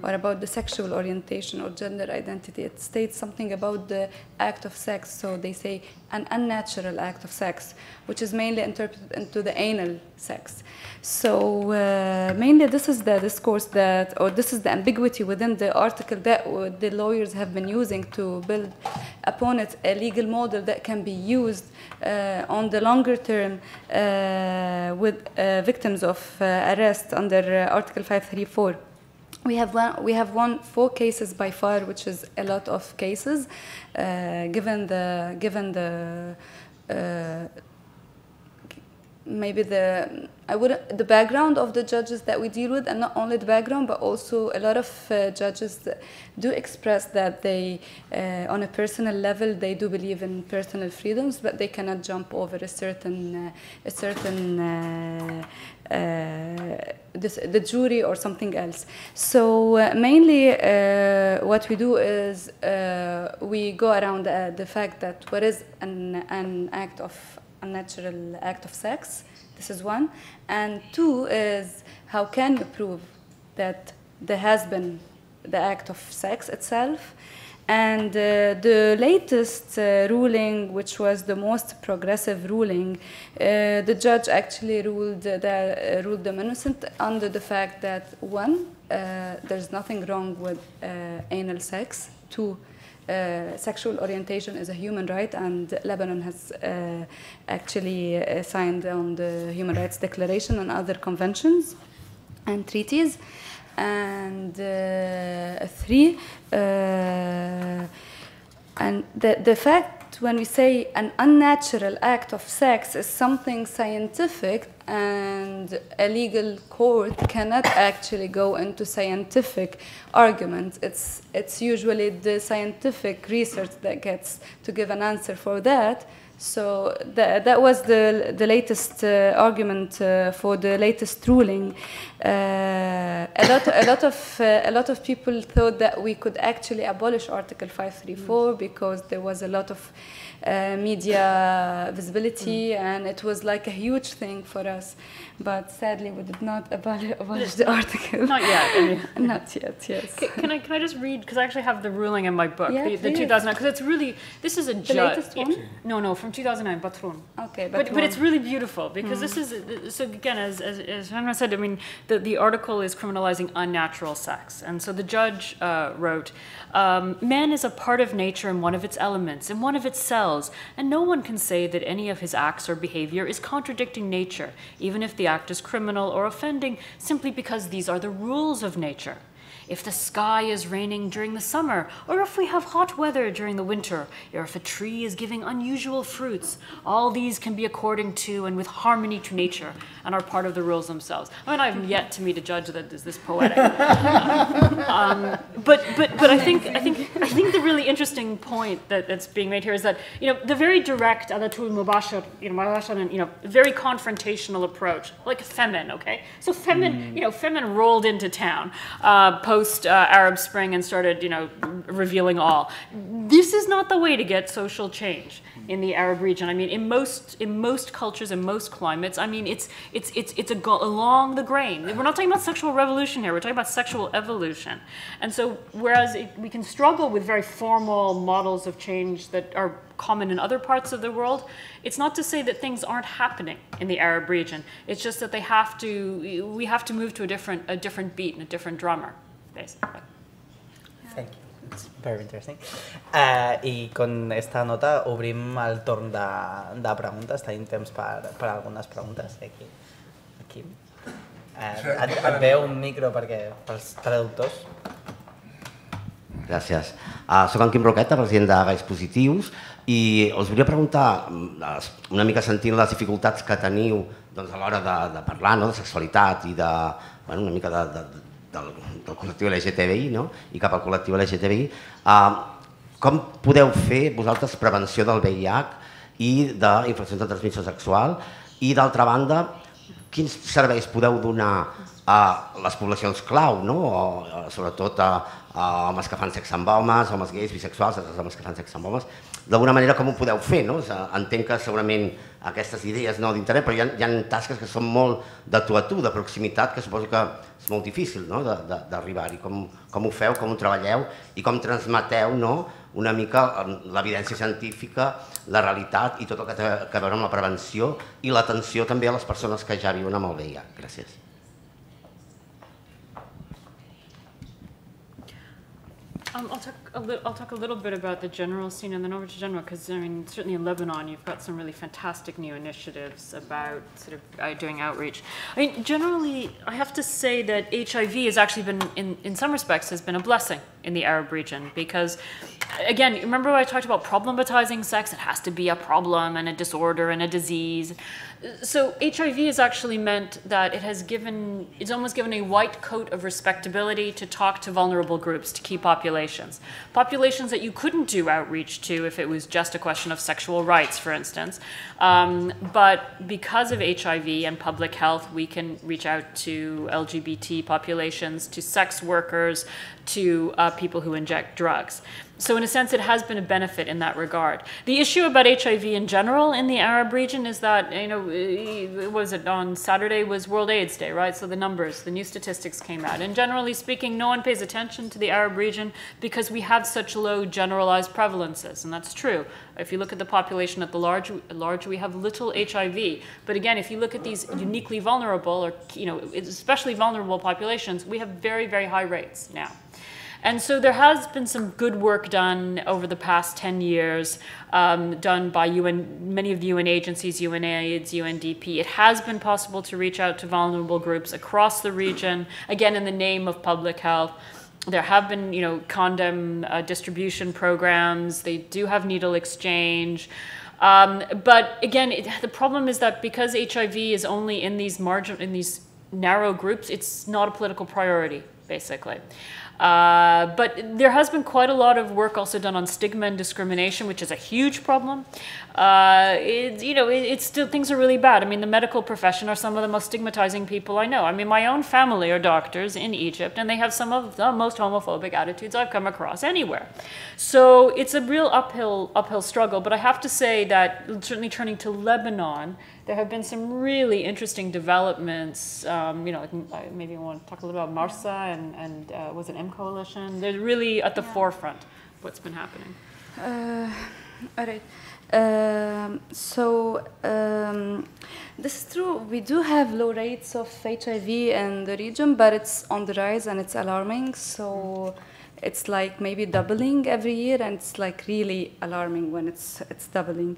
or about the sexual orientation or gender identity. It states something about the act of sex. So they say an unnatural act of sex, which is mainly interpreted into the anal sex. So mainly this is the discourse or this is the ambiguity within the article that the lawyers have been using to build upon it a legal model that can be used on the longer term with victims of arrest under Article 534. We have won 4 cases by far, which is a lot of cases, given the maybe the background of the judges that we deal with, and not only the background, but also a lot of judges that do express that they, on a personal level, they do believe in personal freedoms, but they cannot jump over the jury or something else. So mainly what we do is we go around the fact that what is an unnatural act of sex. This is one. And two is how can you prove that there has been the act of sex itself. And the latest ruling, which was the most progressive ruling, the judge actually ruled them innocent under the fact that, one, there's nothing wrong with anal sex. Two, sexual orientation is a human right, and Lebanon has actually signed on the Human Rights Declaration and other conventions and treaties. And three, and the fact when we say an unnatural act of sex is something scientific, and a legal court cannot actually go into scientific arguments. It's usually the scientific research that gets to give an answer for that. So that was the latest argument for the latest ruling. A lot of people thought that we could actually abolish Article 534 because there was a lot of media visibility, and it was like a huge thing for us. But sadly, we did not abolish the article. Not yet. I mean. Not yet. Yes. Can I just read, because I actually have the ruling in my book, yeah, the 2009, because it's really, this is a the latest one. No, from 2009, Patron. Okay, but it's really beautiful because this is, so again, as Genwa said, I mean, the article is criminalizing unnatural sex, and so the judge wrote, man is a part of nature and one of its elements, and one of its cells, and no one can say that any of his acts or behavior is contradicting nature, even if the act is criminal or offending, simply because these are the rules of nature. If the sky is raining during the summer, or if we have hot weather during the winter, or if a tree is giving unusual fruits, all these can be according to and with harmony to nature and are part of the rules themselves. I mean, I've yet to meet a judge that is this poetic. But I think the really interesting point that's being made here is that, you know, the very direct, alatul mubashir, very confrontational approach, like femin, okay? So femin rolled into town post-Arab Spring and started, revealing all. This is not the way to get social change in the Arab region. I mean, in most cultures, in most climates, I mean, it's along the grain. We're not talking about sexual revolution here. We're talking about sexual evolution. And so, whereas we can struggle with very formal models of change that are common in other parts of the world, it's not to say that things aren't happening in the Arab region. It's just that we have to move to a different beat and a different drummer, basically. Thank you. It's very interesting. I con esta nota obrim el torn de preguntes. Tenim temps per algunes preguntes. Aquí. Et veu un micro pels traductors. Gràcies. Soc en Quim Roqueta, president de Gais Positius, i us volia preguntar, una mica sentint les dificultats que teniu a l'hora de parlar de sexualitat i una mica del col·lectiu LGTBI i cap al col·lectiu LGTBI, com podeu fer vosaltres prevenció del VIH i d'infeccions de transmissió sexual? I d'altra banda, quins serveis podeu donar a les poblacions clau, sobretot a homes que fan sexe amb homes gais, bisexuals, homes que fan sexe amb homes? D'alguna manera, com ho podeu fer? Entenc que segurament aquestes idees d'internet, però hi ha tasques que són molt de tu a tu, de proximitat, que suposo que és molt difícil d'arribar-hi. Com ho feu, com ho treballeu i com transmeteu una mica l'evidència científica, la realitat i tot el que té a veure amb la prevenció i l'atenció també a les persones que ja viuen amb el VIH. Gràcies. I'll talk a little bit about the general scene and then over to Genwa, because I mean, certainly in Lebanon, you've got some really fantastic new initiatives about sort of doing outreach. I mean, generally, I have to say that HIV has actually been, in some respects, has been a blessing in the Arab region, because again, remember I talked about problematizing sex? It has to be a problem and a disorder and a disease. So HIV has actually meant that it's almost given a white coat of respectability to talk to vulnerable groups, to key populations. Populations that you couldn't do outreach to if it was just a question of sexual rights, for instance. But because of HIV and public health, we can reach out to LGBT populations, to sex workers, to people who inject drugs. So in a sense, it has been a benefit in that regard. The issue about HIV in general in the Arab region is that, on Saturday was World AIDS Day, right? So the numbers, the new statistics came out. And generally speaking, no one pays attention to the Arab region because we have such low generalized prevalences, and that's true. If you look at the population at the large, we have little HIV. But again, if you look at these uniquely vulnerable or, especially vulnerable populations, we have very, very high rates now. And so there has been some good work done over the past 10 years, done by many of the UN agencies, UNAIDS, UNDP. It has been possible to reach out to vulnerable groups across the region, again, in the name of public health. There have been, condom distribution programs. They do have needle exchange. But again, the problem is that because HIV is only in these narrow groups, it's not a political priority, basically. But there has been quite a lot of work also done on stigma and discrimination, which is a huge problem. It's still, things are really bad. I mean, the medical profession are some of the most stigmatizing people I know. I mean, my own family are doctors in Egypt, and they have some of the most homophobic attitudes I've come across anywhere. So it's a real uphill struggle. But I have to say that, certainly turning to Lebanon, there have been some really interesting developments. Maybe you want to talk a little about Marsa and was it M Coalition? They're really at the forefront of what's been happening. All right. This is true. We do have low rates of HIV in the region, but it's on the rise and it's alarming. So it's like maybe doubling every year, and it's like really alarming when it's doubling.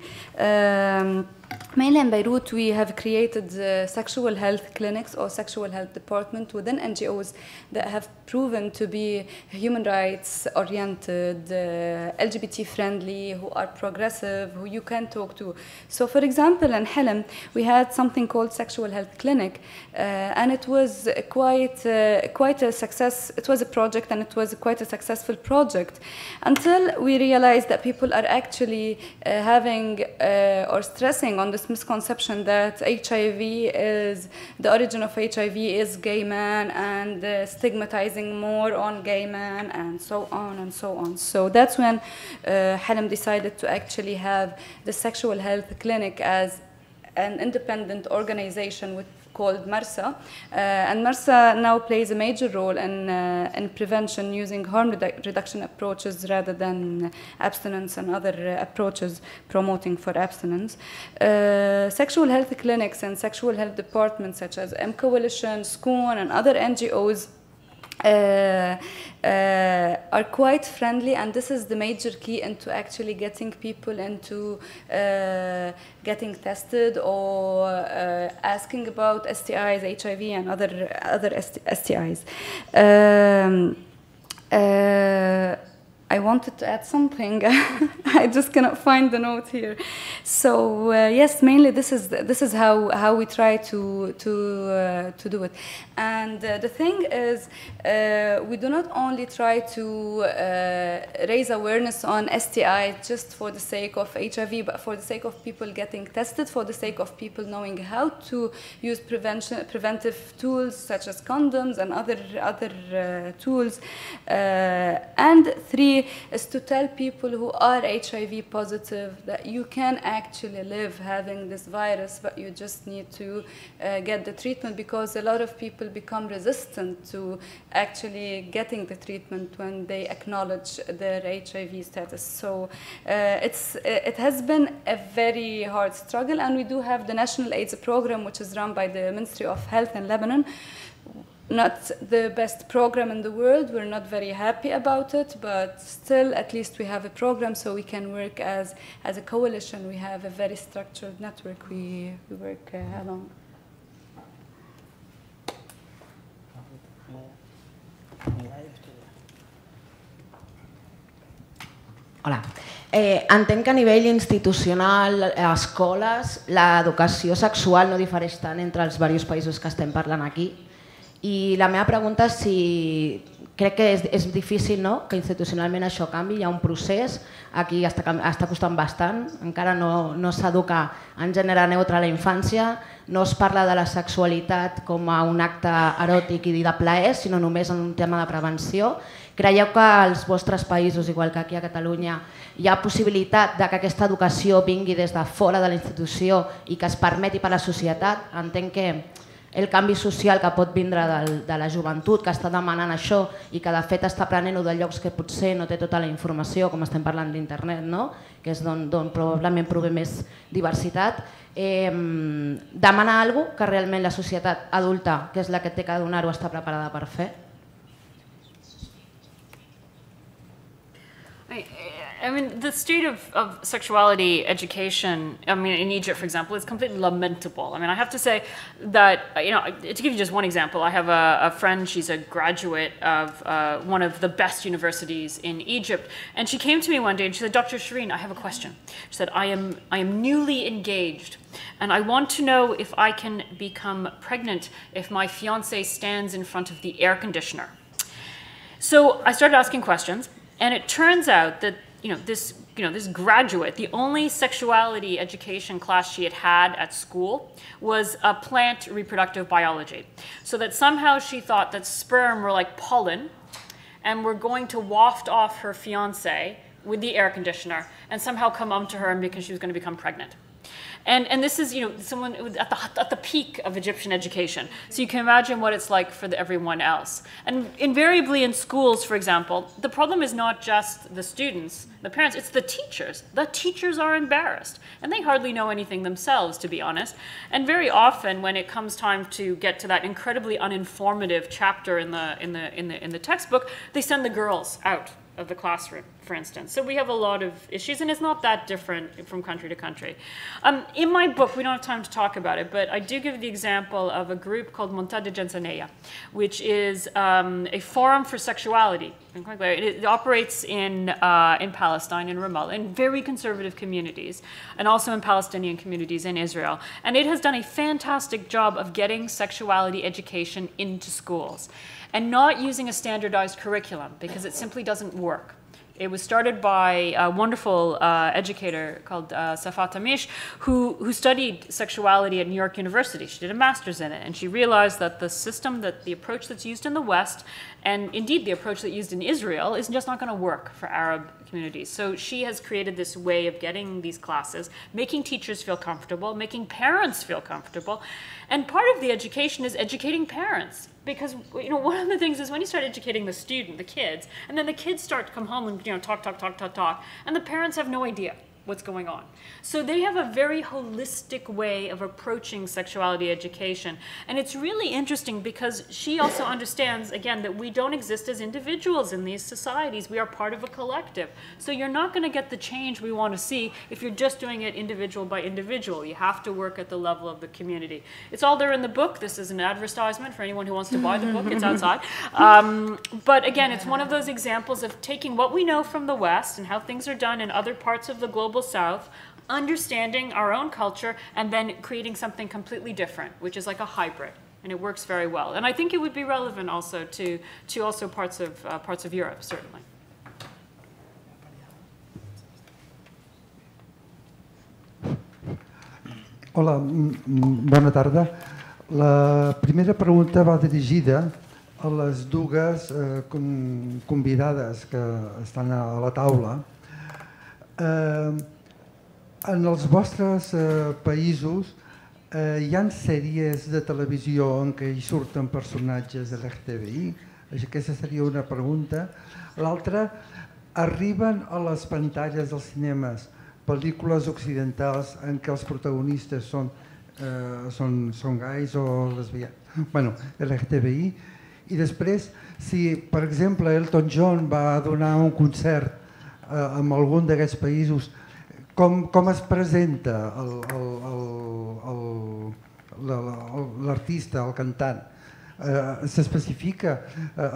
Mainly in Beirut, we have created sexual health clinics or sexual health department within NGOs that have proven to be human rights oriented, LGBT friendly, who are progressive, who you can talk to. So for example, in Hilm, we had something called Sexual Health Clinic, and it was quite a success. It was a project, and it was quite a successful project until we realized that people are actually having or stressing on this misconception that the origin of HIV is gay man, and stigmatizing more on gay men, and so on and so on. So that's when Hilm decided to actually have the Sexual Health Clinic as an independent organization called Marsa, and Marsa now plays a major role in prevention using harm reduction approaches rather than abstinence and other approaches promoting for abstinence. Sexual health clinics and sexual health departments such as M Coalition, SCOON, and other NGOs are quite friendly, and this is the major key into actually getting people into getting tested or asking about STIs, HIV, and other STIs. I wanted to add something. I just cannot find the note here. So yes, mainly this is how we try to do it. And the thing is, we do not only try to raise awareness on STI just for the sake of HIV, but for the sake of people getting tested, for the sake of people knowing how to use preventive tools such as condoms and other tools. And 3 is to tell people who are HIV positive that you can actually live having this virus, but you just need to get the treatment, because a lot of people become resistant to actually getting the treatment when they acknowledge their HIV status. So it has been a very hard struggle, and we do have the National AIDS Program, which is run by the Ministry of Health in Lebanon. Not the best program in the world. We're not very happy about it, but still, at least we have a program, so we can work as a coalition. We have a very structured network. We work along. Hola. Entenc que a nivell institucional, a escoles, l'educació sexual no difereix tant entre els diversos països que estem parlant aquí. I la meva pregunta és si crec que és difícil que institucionalment això canvi, hi ha un procés, aquí està costant bastant, encara no s'educa en gènere neutre a la infància, no es parla de la sexualitat com a un acte eròtic i de plaer, sinó només en un tema de prevenció. Creieu que als vostres països, igual que aquí a Catalunya, hi ha possibilitat que aquesta educació vingui des de fora de la institució i que es permeti per a la societat? Entenc que el canvi social que pot vindre de la joventut que està demanant això i que de fet està prenent-ho de llocs que potser no té tota la informació, com estem parlant d'internet, que és d'on probablement prové més diversitat, demana alguna cosa que realment la societat adulta, que és la que té que donar-ho, està preparada per fer? I mean, the state of sexuality education, I mean, in Egypt, for example, is completely lamentable. I mean, I have to say that, to give you just one example, I have a friend, she's a graduate of one of the best universities in Egypt, and she came to me one day and she said, Dr. Shireen, I have a question. She said, I am newly engaged, and I want to know if I can become pregnant if my fiancé stands in front of the air conditioner. So I started asking questions, and it turns out that this graduate, the only sexuality education class she had at school was a plant reproductive biology. So that somehow she thought that sperm were like pollen and were going to waft off her fiancé with the air conditioner and somehow come home to her because she was going to become pregnant. And this is, someone at the peak of Egyptian education. So you can imagine what it's like for everyone else. And invariably in schools, for example, the problem is not just the students, the parents, it's the teachers. The teachers are embarrassed, and they hardly know anything themselves, to be honest. And very often, when it comes time to get to that incredibly uninformative chapter in the textbook, they send the girls out of the classroom, for instance. So we have a lot of issues, and it's not that different from country to country. In my book, we don't have time to talk about it, but I do give the example of a group called Montada Gensaneya, which is a forum for sexuality. It operates in Palestine, in Ramallah, in very conservative communities, and also in Palestinian communities in Israel. And it has done a fantastic job of getting sexuality education into schools, and not using a standardized curriculum, because it simply doesn't work. It was started by a wonderful educator called Safat Amish, who studied sexuality at New York University. She did a master's in it, and she realized that the approach that's used in the West, and indeed the approach that's used in Israel, is just not going to work for Arab communities. So she has created this way of getting these classes, making teachers feel comfortable, making parents feel comfortable. And part of the education is educating parents. Because one of the things is when you start educating the student, the kids, and then the kids start to come home and talk, and the parents have no idea what's going on. So they have a very holistic way of approaching sexuality education. And it's really interesting because she also understands, again, that we don't exist as individuals in these societies. We are part of a collective. So you're not going to get the change we want to see if you're just doing it individual by individual. You have to work at the level of the community. It's all there in the book. This is an advertisement for anyone who wants to buy the book. It's outside. But again, it's one of those examples of taking what we know from the West and how things are done in other parts of the global South, understanding our own culture, and then creating something completely different, which is like a hybrid, and it works very well. And I think it would be relevant also to also parts of Europe, certainly. Hola, bona tarda. La primera pregunta va dirigida a les dues convidades que estan a la taula. En els vostres països hi ha sèries de televisió en què hi surten personatges de l'LGTBI? Aquesta seria una pregunta. L'altra, arriben a les pantalles dels cinemes pel·lícules occidentals en què els protagonistes són gais o lesbianes, bueno, LGTBI, i després, si per exemple Elton John va donar un concert en algun d'aquests països, com es presenta l'artista, el cantant? S'especifica,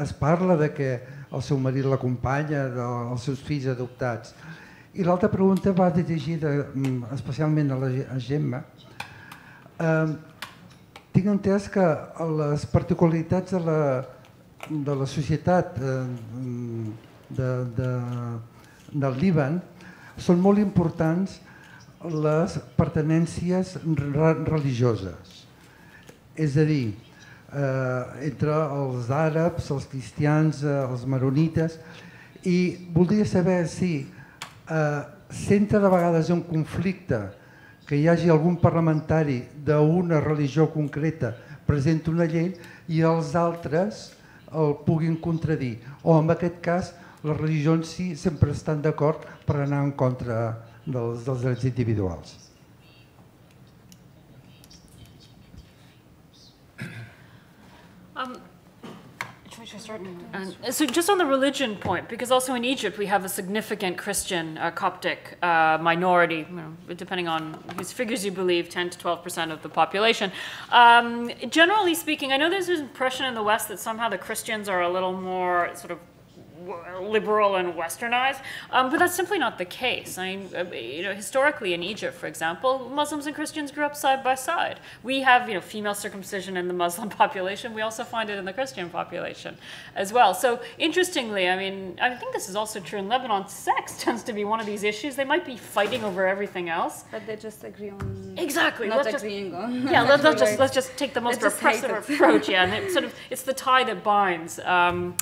es parla de que el seu marit l'acompanya, dels seus fills adoptats. I l'altra pregunta va dirigida especialment a Genwa. Tinc entès que les particularitats de la societat del Líban són molt importants les pertinències religioses. És a dir, entre els àrabs, els cristians, els maronites, i voldria saber si s'entra de vegades un conflicte que hi hagi algun parlamentari d'una religió concreta presenta una llei i els altres el puguin contradir. O en aquest cas, les religions sí sempre estan d'acord per anar en contra dels drets individuals. So just on the religion point, because also in Egypt we have a significant Christian Coptic minority, depending on whose figures you believe, 10 to 12% of the population. Generally speaking, I know there's this impression in the West that somehow the Christians are a little more sort of liberal and westernized, but that's simply not the case. I mean, historically in Egypt, for example, Muslims and Christians grew up side by side. We have, female circumcision in the Muslim population. We also find it in the Christian population as well. So interestingly, I think this is also true in Lebanon. Sex tends to be one of these issues. They might be fighting over everything else, but they just agree on exactly. Not agreeing on. Yeah, let's just take the most repressive approach. Yeah, and it's the tie that binds. On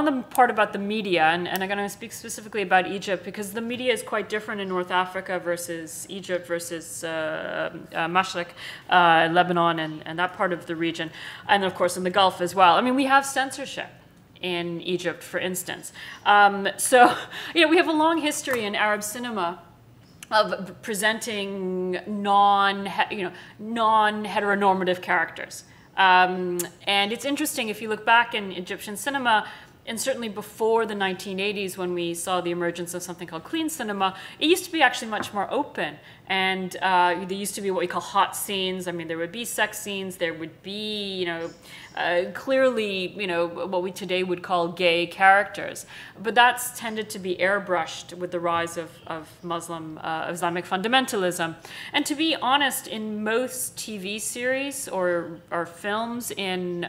the part about the media, and I'm going to speak specifically about Egypt because the media is quite different in North Africa versus Egypt versus Mashriq, Lebanon, and that part of the region, and of course in the Gulf as well. I mean, we have censorship in Egypt, for instance. So we have a long history in Arab cinema of presenting non-heteronormative characters. And it's interesting, if you look back in Egyptian cinema, and certainly before the 1980s when we saw the emergence of something called clean cinema, it used to be actually much more open. And there used to be what we call hot scenes. I mean, there would be sex scenes, there would be, clearly, what we today would call gay characters. But that's tended to be airbrushed with the rise of Muslim Islamic fundamentalism. And to be honest, in most TV series or films in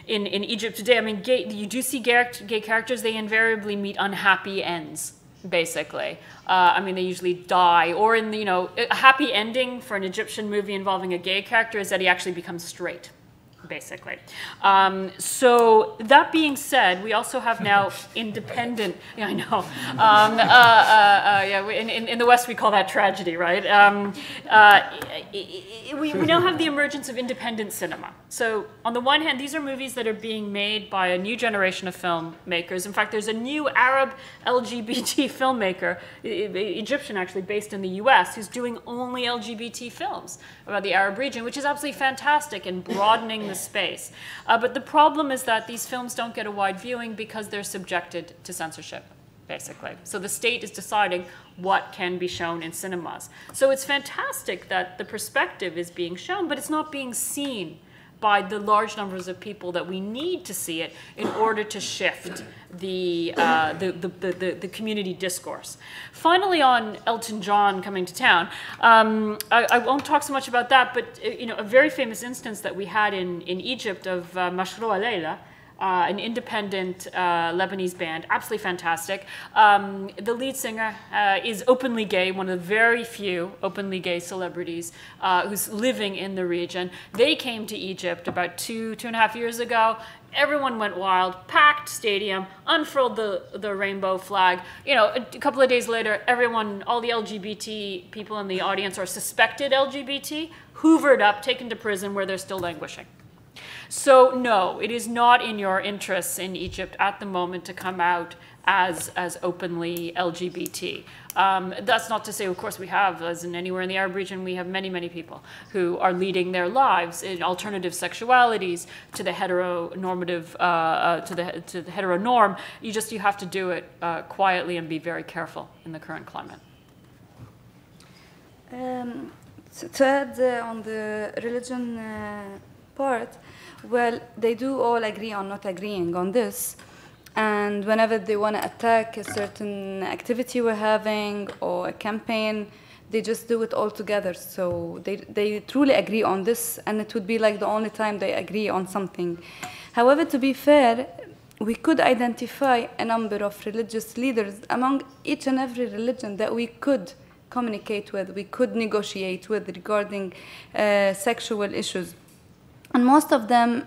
Egypt today, I mean, you do see gay characters, they invariably meet unhappy ends, basically. I mean, they usually die, or in a happy ending for an Egyptian movie involving a gay character is that he actually becomes straight, basically. So that being said, we also have now independent, in the West we call that tragedy, right? We now have the emergence of independent cinema. So on the one hand, these are movies that are being made by a new generation of filmmakers. In fact, there's a new Arab LGBT filmmaker, Egyptian actually, based in the US, who's doing only LGBT films about the Arab region, which is absolutely fantastic and broadening the space. But the problem is that these films don't get a wide viewing because they're subjected to censorship, basically. So the state is deciding what can be shown in cinemas. So it's fantastic that the perspective is being shown, but it's not being seen by the large numbers of people that we need to see it in order to shift the community discourse. Finally, on Elton John coming to town, I won't talk so much about that, but a very famous instance that we had in Egypt of Mashroua Leila, an independent Lebanese band, absolutely fantastic. The lead singer is openly gay, one of the very few openly gay celebrities who's living in the region. They came to Egypt about two and a half years ago. Everyone went wild, packed stadium, unfurled the rainbow flag. A couple of days later, all the LGBT people in the audience, or suspected LGBT, hoovered up, taken to prison where they're still languishing. So no, it is not in your interests in Egypt at the moment to come out as openly LGBT. That's not to say, of course, we have, as in anywhere in the Arab region, we have many, many people who are leading their lives in alternative sexualities to the heteronormative, to the heteronorm. You have to do it quietly and be very careful in the current climate. To add on the religion part, well, they do all agree on not agreeing on this. And whenever they want to attack a certain activity we're having or a campaign, they just do it all together. So they truly agree on this, and it would be like the only time they agree on something. However, to be fair, we could identify a number of religious leaders among each and every religion that we could communicate with, we could negotiate with regarding sexual issues. And most of them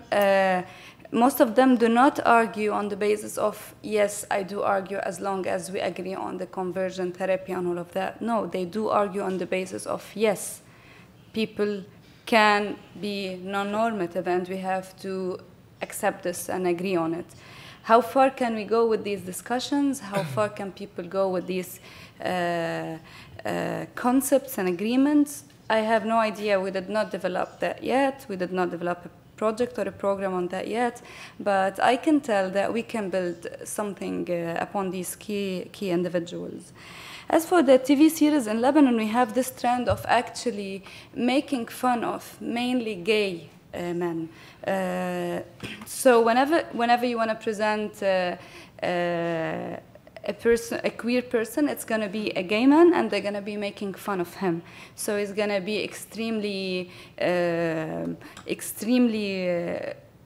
do not argue on the basis of, yes, I do argue as long as we agree on the conversion therapy and all of that. No, they do argue on the basis of, yes, people can be non-normative and we have to accept this and agree on it. How far can we go with these discussions? How far can people go with these concepts and agreements? I have no idea. We did not develop that yet. We did not develop a project or a program on that yet. But I can tell that we can build something upon these key individuals. As for the TV series in Lebanon, we have this trend of actually making fun of mainly gay men. So whenever you want to present a queer person, it's going to be a gay man, and they're going to be making fun of him. So it's going to be extremely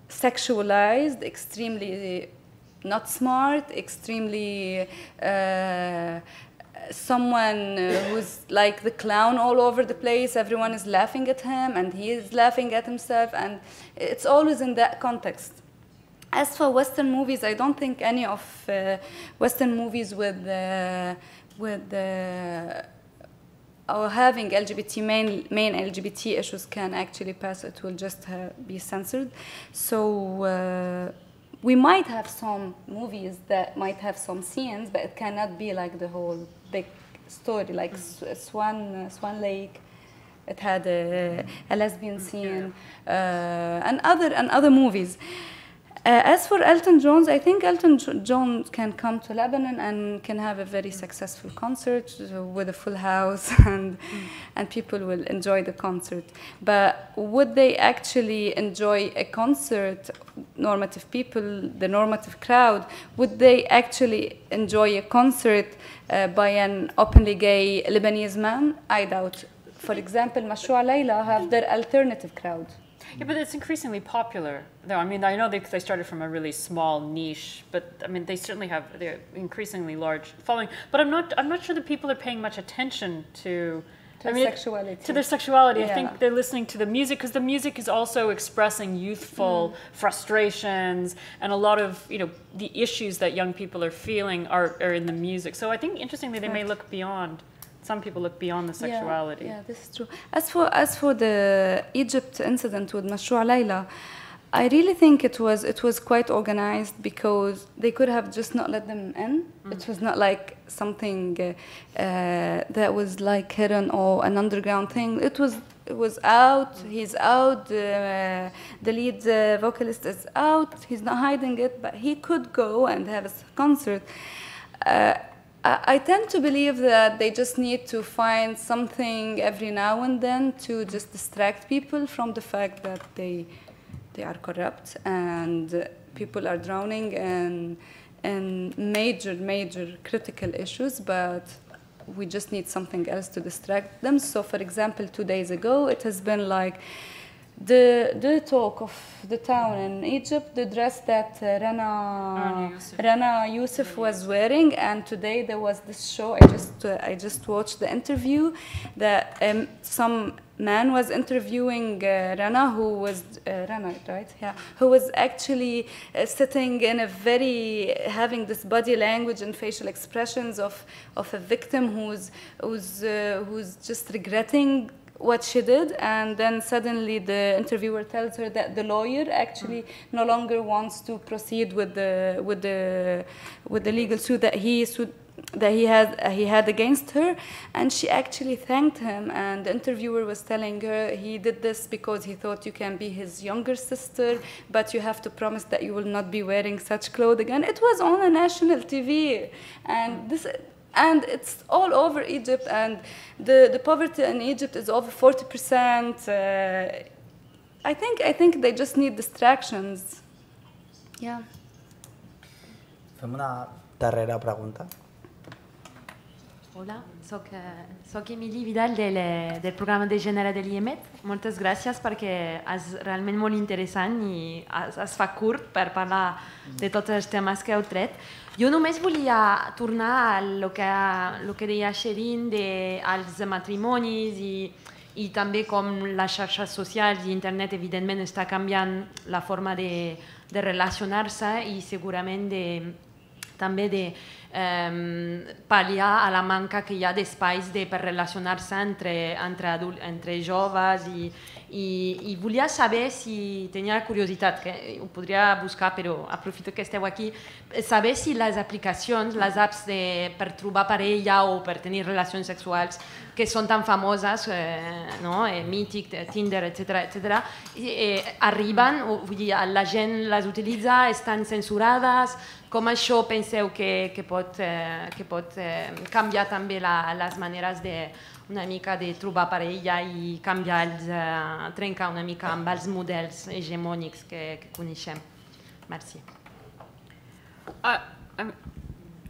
sexualized, extremely not smart, extremely someone who's like the clown all over the place. Everyone is laughing at him, and he is laughing at himself, and it's always in that context. As for Western movies, I don't think any of Western movies with or having LGBT main LGBT issues can actually pass. It will just be censored. So we might have some movies that might have some scenes, but it cannot be like the whole big story, like Swan Lake. It had a lesbian scene, and other movies. As for Elton John, I think Elton John can come to Lebanon and can have a very successful concert with a full house, and people will enjoy the concert. But would they actually enjoy a concert, normative people, the normative crowd, would they actually enjoy a concert by an openly gay Lebanese man? I doubt. For example, Mashru'a Layla have their alternative crowd. Yeah, but it's increasingly popular, though. I mean, I know they started from a really small niche, but I mean, they certainly have their increasingly large following. But I'm not sure that people are paying much attention to sexuality. To their sexuality. Yeah. I think they're listening to the music, because the music is also expressing youthful frustrations, and a lot of the issues that young people are feeling are in the music. So I think interestingly, they may look beyond. Some people look beyond the sexuality. Yeah, this is true. As for the Egypt incident with Mashru'a Layla, I really think it was quite organized, because they could have just not let them in. It was not like something that was like hidden or an underground thing. It was out. He's out. The lead vocalist is out. He's not hiding it, but he could go and have a concert. I tend to believe that they just need to find something every now and then to just distract people from the fact that they are corrupt and people are drowning in major critical issues, but we just need something else to distract them. So, for example, 2 days ago, it has been like the talk of the town in Egypt, the dress that Rana Youssef was wearing, and today there was this show. I just watched the interview that some man was interviewing Rana, who was Rana, right? Yeah, who was actually sitting in having this body language and facial expressions of a victim who's just regretting what she did, and then suddenly the interviewer tells her that the lawyer actually no longer wants to proceed with the legal suit that he had against her, and she actually thanked him. And the interviewer was telling her he did this because he thought you can be his younger sister, but you have to promise that you will not be wearing such clothes again. It was on a national TV, and it's all over Egypt, and the poverty in Egypt is over 40%. I think they just need distractions. Yeah. Fem una darrera pregunta. Hola, soc Emili Vidal del programa de gènere de l'IEMET. Moltes gràcies perquè és realment molt interessant i es fa curt per parlar de tots els temes que heu tret. Jo només volia tornar a lo que deia Sherin dels matrimonis i també com les xarxes socials i internet evidentment està canviant la forma de relacionar-se i segurament també de pal·liar a la manca que hi ha d'espais per relacionar-se entre joves i volia saber si tenia la curiositat, que ho podria buscar però aprofito que esteu aquí, saber si les aplicacions, les apps per trobar parella o per tenir relacions sexuals que són tan famoses, Mythic, Tinder, etc., arriben, vull dir, la gent les utilitza, estan censurades, com això penseu que pot canviar també les maneres una mica de trobar parella i trencar una mica amb els models hegemònics que coneixem. Merci.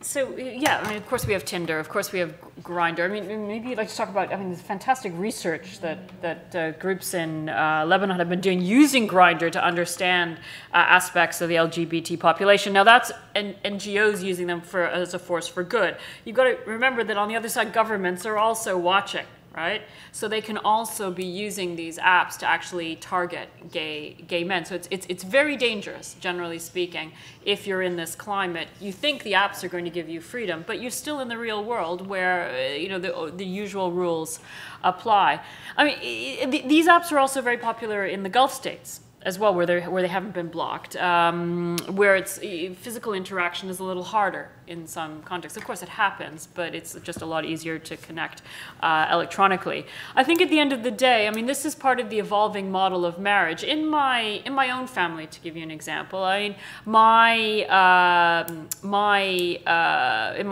So, yeah, I mean, of course we have Tinder, of course we have Grindr. I mean, maybe you'd like to talk about, I mean, the fantastic research that groups in Lebanon have been doing using Grindr to understand aspects of the LGBT population. Now that's NGOs using them as a force for good. You've got to remember that on the other side, governments are also watching, right? So they can also be using these apps to actually target gay men. So it's very dangerous, generally speaking, if you're in this climate. You think the apps are going to give you freedom, but you're still in the real world where the usual rules apply. I mean, these apps are also very popular in the Gulf states as well, where they haven't been blocked, where physical interaction is a little harder in some contexts. Of course, it happens, but it's just a lot easier to connect electronically. I think at the end of the day, I mean, this is part of the evolving model of marriage. In my own family, to give you an example, I mean, in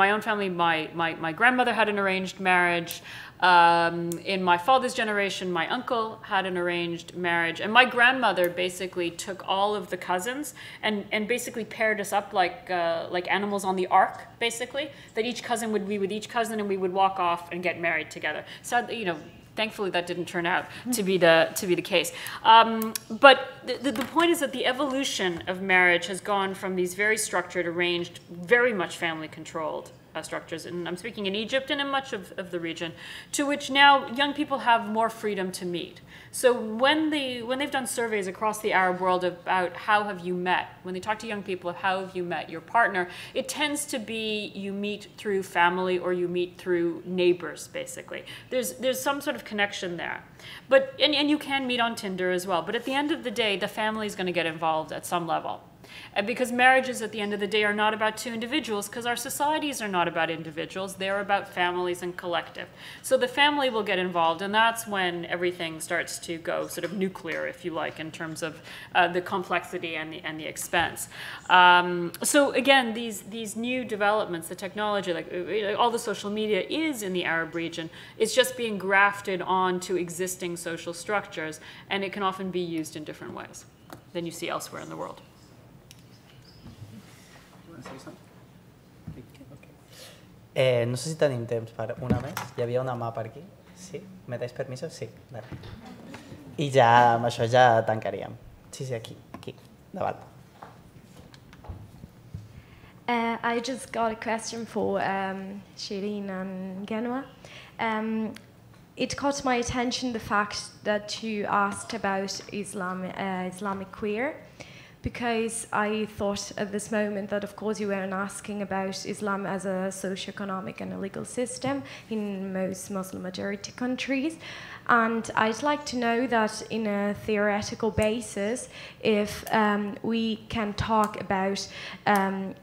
my own family, my grandmother had an arranged marriage. In my father's generation, my uncle had an arranged marriage, and my grandmother basically took all of the cousins and basically paired us up like animals on the ark, basically, that each cousin would be with each cousin and we would walk off and get married together. So, thankfully that didn't turn out to be the case. But the point is that the evolution of marriage has gone from these very structured, arranged, very much family controlled structures, and I'm speaking in Egypt and in much of the region, to which now young people have more freedom to meet. So when they've done surveys across the Arab world about how have you met, when they talk to young people of how have you met your partner, it tends to be you meet through family or you meet through neighbors, basically. There's some sort of connection there. But and you can meet on Tinder as well, but at the end of the day, the family is going to get involved at some level. Because marriages at the end of the day are not about two individuals, because our societies are not about individuals, they're about families and collective. So the family will get involved, and that's when everything starts to go sort of nuclear, if you like, in terms of the complexity and the expense. So again, these new developments, the technology, like all the social media is in the Arab region, it's just being grafted onto existing social structures, and it can often be used in different ways than you see elsewhere in the world. No sé si tenim temps per una més. Hi havia una mà per aquí. Sí? ¿Me dais permiso? Sí. I ja amb això ja tancaríem. Sí, aquí, davant. I just got a question for Shirin and Genwa. It caught my attention the fact that you asked about Islamic queer, because I thought at this moment that, of course, you weren't asking about Islam as a socio-economic and a legal system in most Muslim-majority countries. And I'd like to know that in a theoretical basis, if we can talk about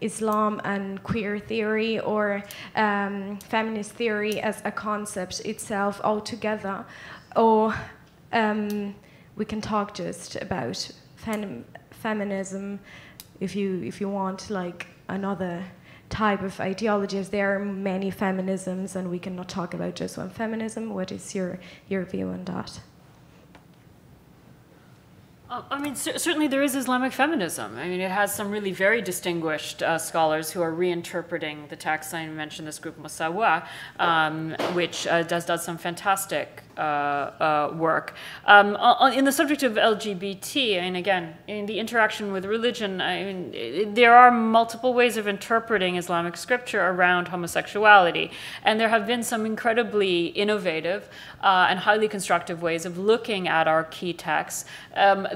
Islam and queer theory or feminist theory as a concept itself altogether, or we can talk just about feminism, if you want, like another type of ideologies. There are many feminisms, and we cannot talk about just one feminism. What is your view on that? I mean, certainly there is Islamic feminism. I mean, it has some really very distinguished scholars who are reinterpreting the text. I mentioned this group Musawa, which does some fantastic work. In the subject of LGBT, and again, in the interaction with religion, I mean, there are multiple ways of interpreting Islamic scripture around homosexuality. And there have been some incredibly innovative and highly constructive ways of looking at our key texts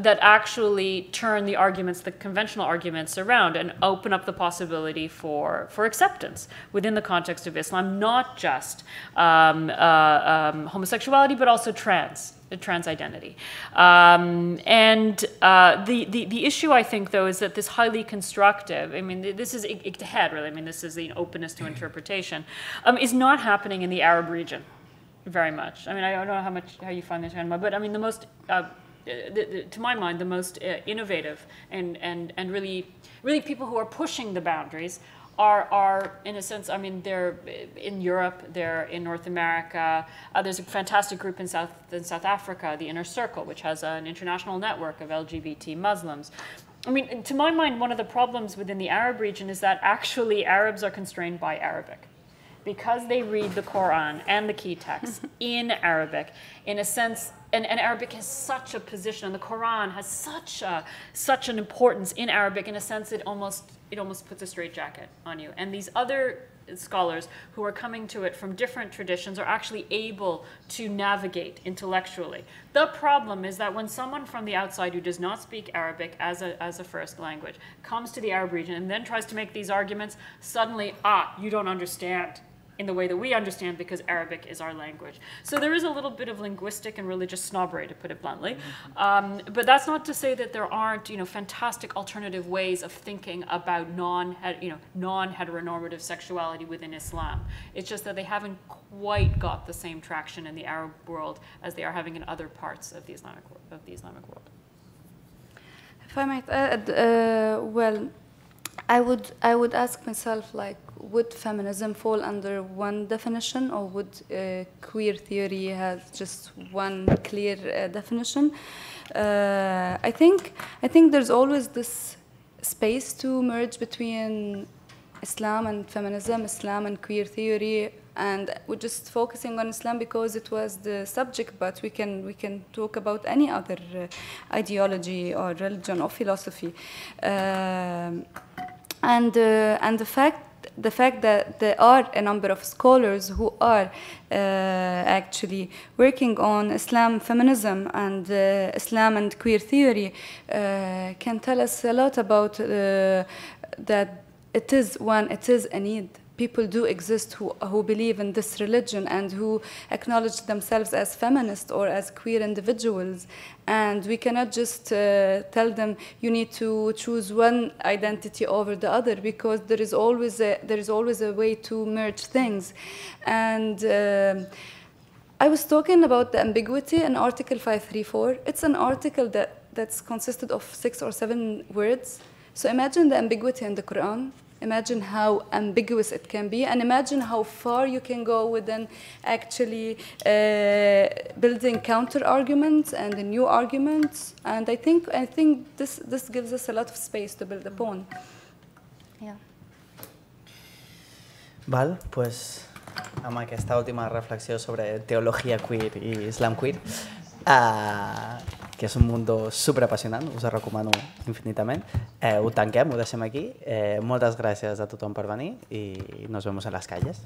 that actually turn the arguments, the conventional arguments around and open up the possibility for acceptance within the context of Islam, not just homosexuality, but also trans identity. The issue, I think, though, is that this highly constructive, I mean, this is ijtihad, really, I mean, this is the openness to interpretation, is not happening in the Arab region very much. I mean, I don't know how you find this, but I mean, the most, to my mind, the most innovative and really people who are pushing the boundaries are in a sense, I mean, they're in Europe, they're in North America. There's a fantastic group in South Africa, the Inner Circle, which has an international network of LGBT Muslims. I mean, to my mind, one of the problems within the Arab region is that actually Arabs are constrained by Arabic. Because they read the Quran and the key texts in Arabic, in a sense, and Arabic has such a position, and the Quran has such an importance in Arabic, in a sense, it almost puts a straitjacket on you. And these other scholars who are coming to it from different traditions are actually able to navigate intellectually. The problem is that when someone from the outside who does not speak Arabic as a first language comes to the Arab region and then tries to make these arguments, suddenly, you don't understand in the way that we understand because Arabic is our language. So there is a little bit of linguistic and religious snobbery, to put it bluntly. But that's not to say that there aren't, fantastic alternative ways of thinking about non-heteronormative sexuality within Islam. It's just that they haven't quite got the same traction in the Arab world as they are having in other parts of the Islamic world. If I might add, well, I would ask myself, like, would feminism fall under one definition, or would queer theory have just one clear definition? I think there's always this space to merge between Islam and feminism, Islam and queer theory, and we're just focusing on Islam because it was the subject, but we can talk about any other ideology or religion or philosophy. And the fact that there are a number of scholars who are actually working on Islam feminism and Islam and queer theory can tell us a lot about that it is a need. People do exist who believe in this religion and who acknowledge themselves as feminists or as queer individuals. And we cannot just tell them you need to choose one identity over the other, because there is always a way to merge things. And I was talking about the ambiguity in Article 534. It's an article that's consisted of 6 or 7 words. So imagine the ambiguity in the Quran. Imagine how ambiguous it can be, and imagine how far you can go within actually building counter-arguments and new arguments. And I think this gives us a lot of space to build upon. Yeah. Val, pues amb aquesta última reflexió sobre teologia queer i Islam queer, que és un mundo superapassionant, us ho recomano infinitament. Ho tanquem, ho deixem aquí. Moltes gràcies a tothom per venir i nos vemos en les calles.